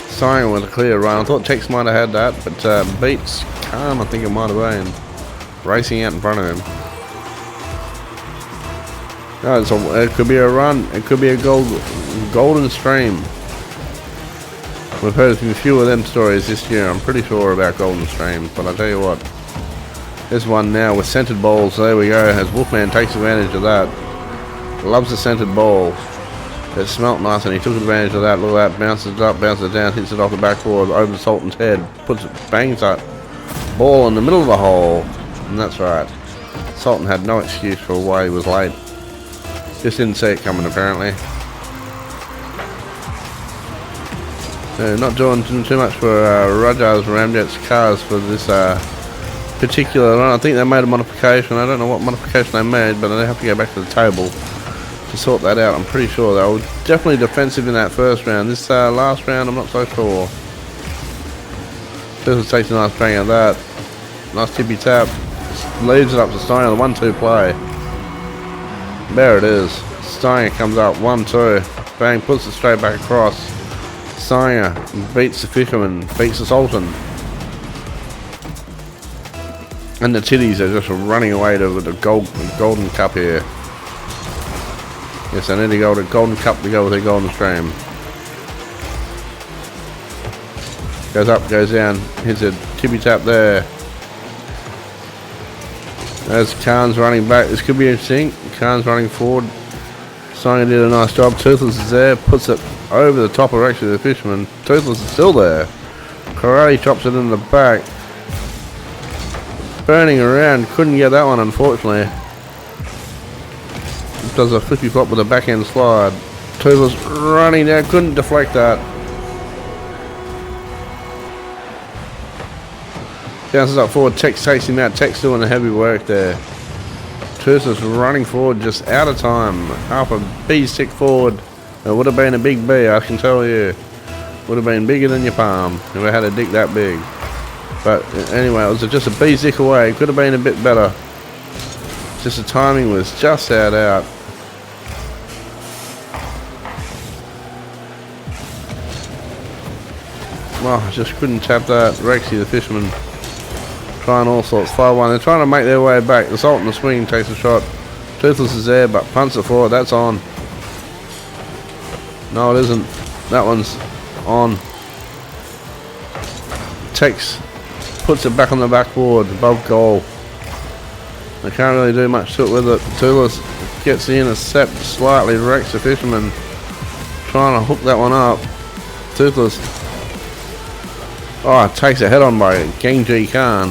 Steiner with a clear run. I thought Tex might have had that, but beats Khan, I think it might have been. Racing out in front of him. No, it could be a run. It could be a golden stream. We've heard a few of them stories this year. I'm pretty sure about golden streams. But I tell you what, there's one now with centered balls. There we go. As Wolfman takes advantage of that. Loves the centered ball. It smelt nice and he took advantage of that. Look at that, bounces it up, bounces it down, hits it off the backboard, over Sultan's head, puts it, bangs that ball in the middle of the hole. And that's right. Sultan had no excuse for why he was late. Just didn't see it coming apparently. Not doing too much for Raja's Ramjet's cars for this particular run. I think they made a modification. I don't know what modification they made, but they have to go back to the table to sort that out. I'm pretty sure they were definitely defensive in that first round. This last round, I'm not so sure. This takes a nice bang at that. Nice tippy tap. Leaves it up to Steiner, the 1-2 play. There it is. Steiner comes up 1-2. Bang, puts it straight back across. Steiner beats the Fisherman, beats the Sultan. And the Titties are just running away to the golden cup here. Yes, I need to go to golden cup to go with their golden stream. Goes up, goes down, hits a tippy tap there. As Khan's running back, this could be interesting. Khan's running forward. Steiner did a nice job. Toothless is there, puts it over the top of actually the Fisherman. Toothless is still there. Karate chops it in the back. Burning around, couldn't get that one unfortunately. Does a flippy flop with a backhand slide. Toothless running down, couldn't deflect that. Bounces up forward, Tex takes him out. Tex doing the heavy work there. Toothless running forward, just out of time. Half a B stick forward. It would have been a big B, I can tell you. Would have been bigger than your palm if I had a dick that big. But anyway, it was just a B stick away. Could have been a bit better. Just the timing was just out. Well, I just couldn't tap that. Rexy, the Fisherman, trying all sorts. 5-1. They're trying to make their way back. The Sultan, the swing, takes a shot. Toothless is there, but punts it forward. That's on. No, it isn't. That one's on. Tex puts it back on the backboard, above goal. They can't really do much to it with it. Toothless gets the intercept slightly. Wrecks the Fisherman, trying to hook that one up. Toothless. Oh, takes a head on by Genji Khan.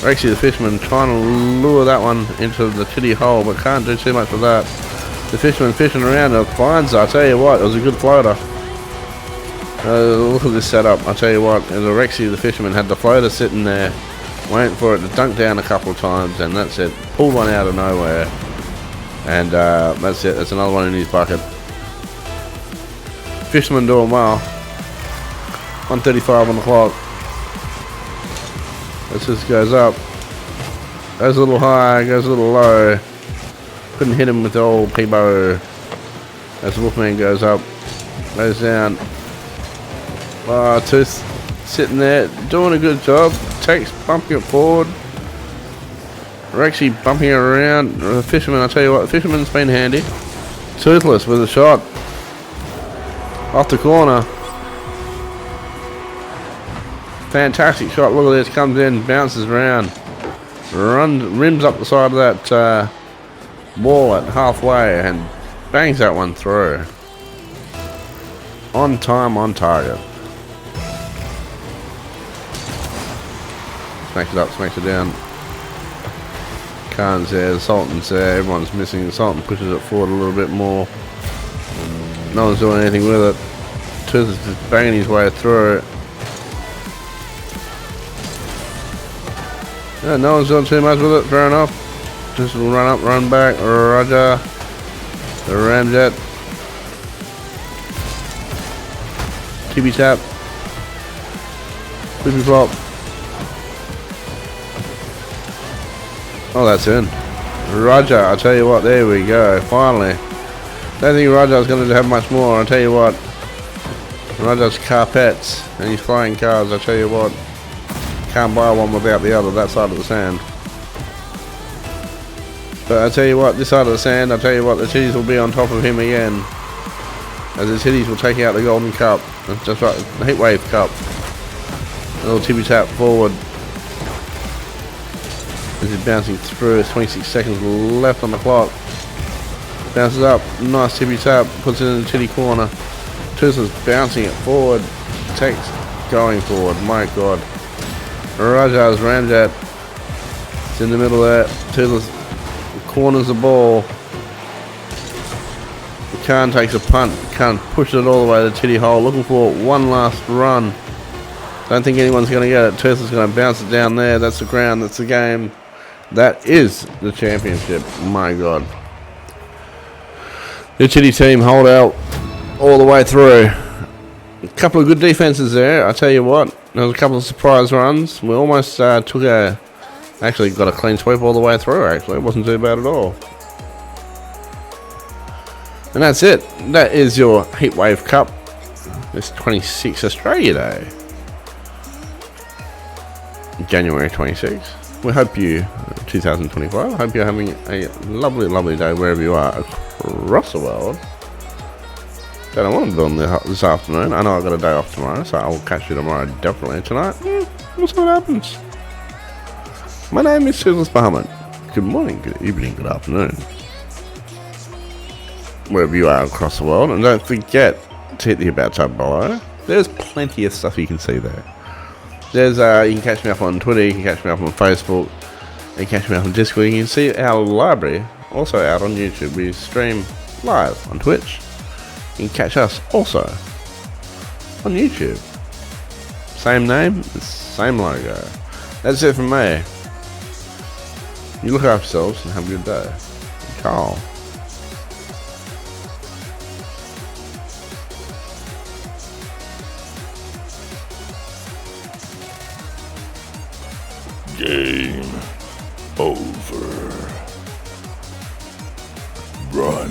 Rexy the Fisherman trying to lure that one into the titty hole, but can't do too much with that. The Fisherman fishing around and finds it. I tell you what, it was a good floater. Look at this setup. I tell you what, the Rexy the Fisherman had the floater sitting there, waiting for it to dunk down a couple of times, and that's it. Pulled one out of nowhere, and that's it. That's another one in his bucket. Fisherman doing well. 1:35 on the clock. This just goes up. Goes a little high, goes a little low. Couldn't hit him with the old Peebo. As the Wolfman goes up, goes down. Tooth sitting there, doing a good job. Takes bumping it forward. Rexy bumping it around. The Fisherman, I tell you what, the Fisherman's been handy. Toothless with a shot. Off the corner. Fantastic shot. Look at this. Comes in, bounces around, rims up the side of that ball at halfway and bangs that one through. On time, on target. Smacks it up, smacks it down. Khan's there, the Sultan's there, everyone's missing. The Sultan pushes it forward a little bit more. No one's doing anything with it. Tooth is just banging his way through it. Yeah, no one's doing too much with it, fair enough. Just run up, run back. Raja, the Ramjet. Tippy tap. Flippy flop. Oh, that's in. Raja, I tell you what, there we go, finally. Don't think Raja's going to have much more, I tell you what. Raja's carpets and his flying cars, I tell you what. Can't buy one without the other, that side of the sand. But I tell you what, this side of the sand, I tell you what, the titties will be on top of him again. As the titties will take out the golden cup. That's just right, the Heatwave Cup. A little tippy tap forward. This is bouncing through, 26 seconds left on the clock. Bounces up. Nice tippy tap. Puts it in the titty corner. Toothless bouncing it forward. Takes going forward. My God. Raja's Ramjet. It's in the middle there. Toothless corners the ball. Khan takes a punt. Khan pushes it all the way to the titty hole. Looking for one last run. Don't think anyone's going to get it. Toothless is going to bounce it down there. That's the ground. That's the game. That is the championship. My God. The Chitty team hold out all the way through. A couple of good defenses there. I tell you what, there was a couple of surprise runs. We almost actually got a clean sweep all the way through. Actually, it wasn't too bad at all. And that's it. That is your Heatwave Cup. This 26th Australia Day, January 26th. We hope you 2025. I hope you're having a lovely, lovely day wherever you are across the world. Don't know what I'm doing this afternoon. I know I've got a day off tomorrow, so I will catch you tomorrow definitely. Tonight, we'll see what happens. My name is Toothless Bahamut. Good morning, good evening, good afternoon, wherever you are across the world. And don't forget to hit the About tab below. There's plenty of stuff you can see there. There's you can catch me up on Twitter, you can catch me up on Facebook, you can catch me up on Discord. You can see our library also out on YouTube. We stream live on Twitch. You can catch us also on YouTube. Same name, same logo. That's it from me. You look after yourselves and have a good day. Carl. Game over. Run.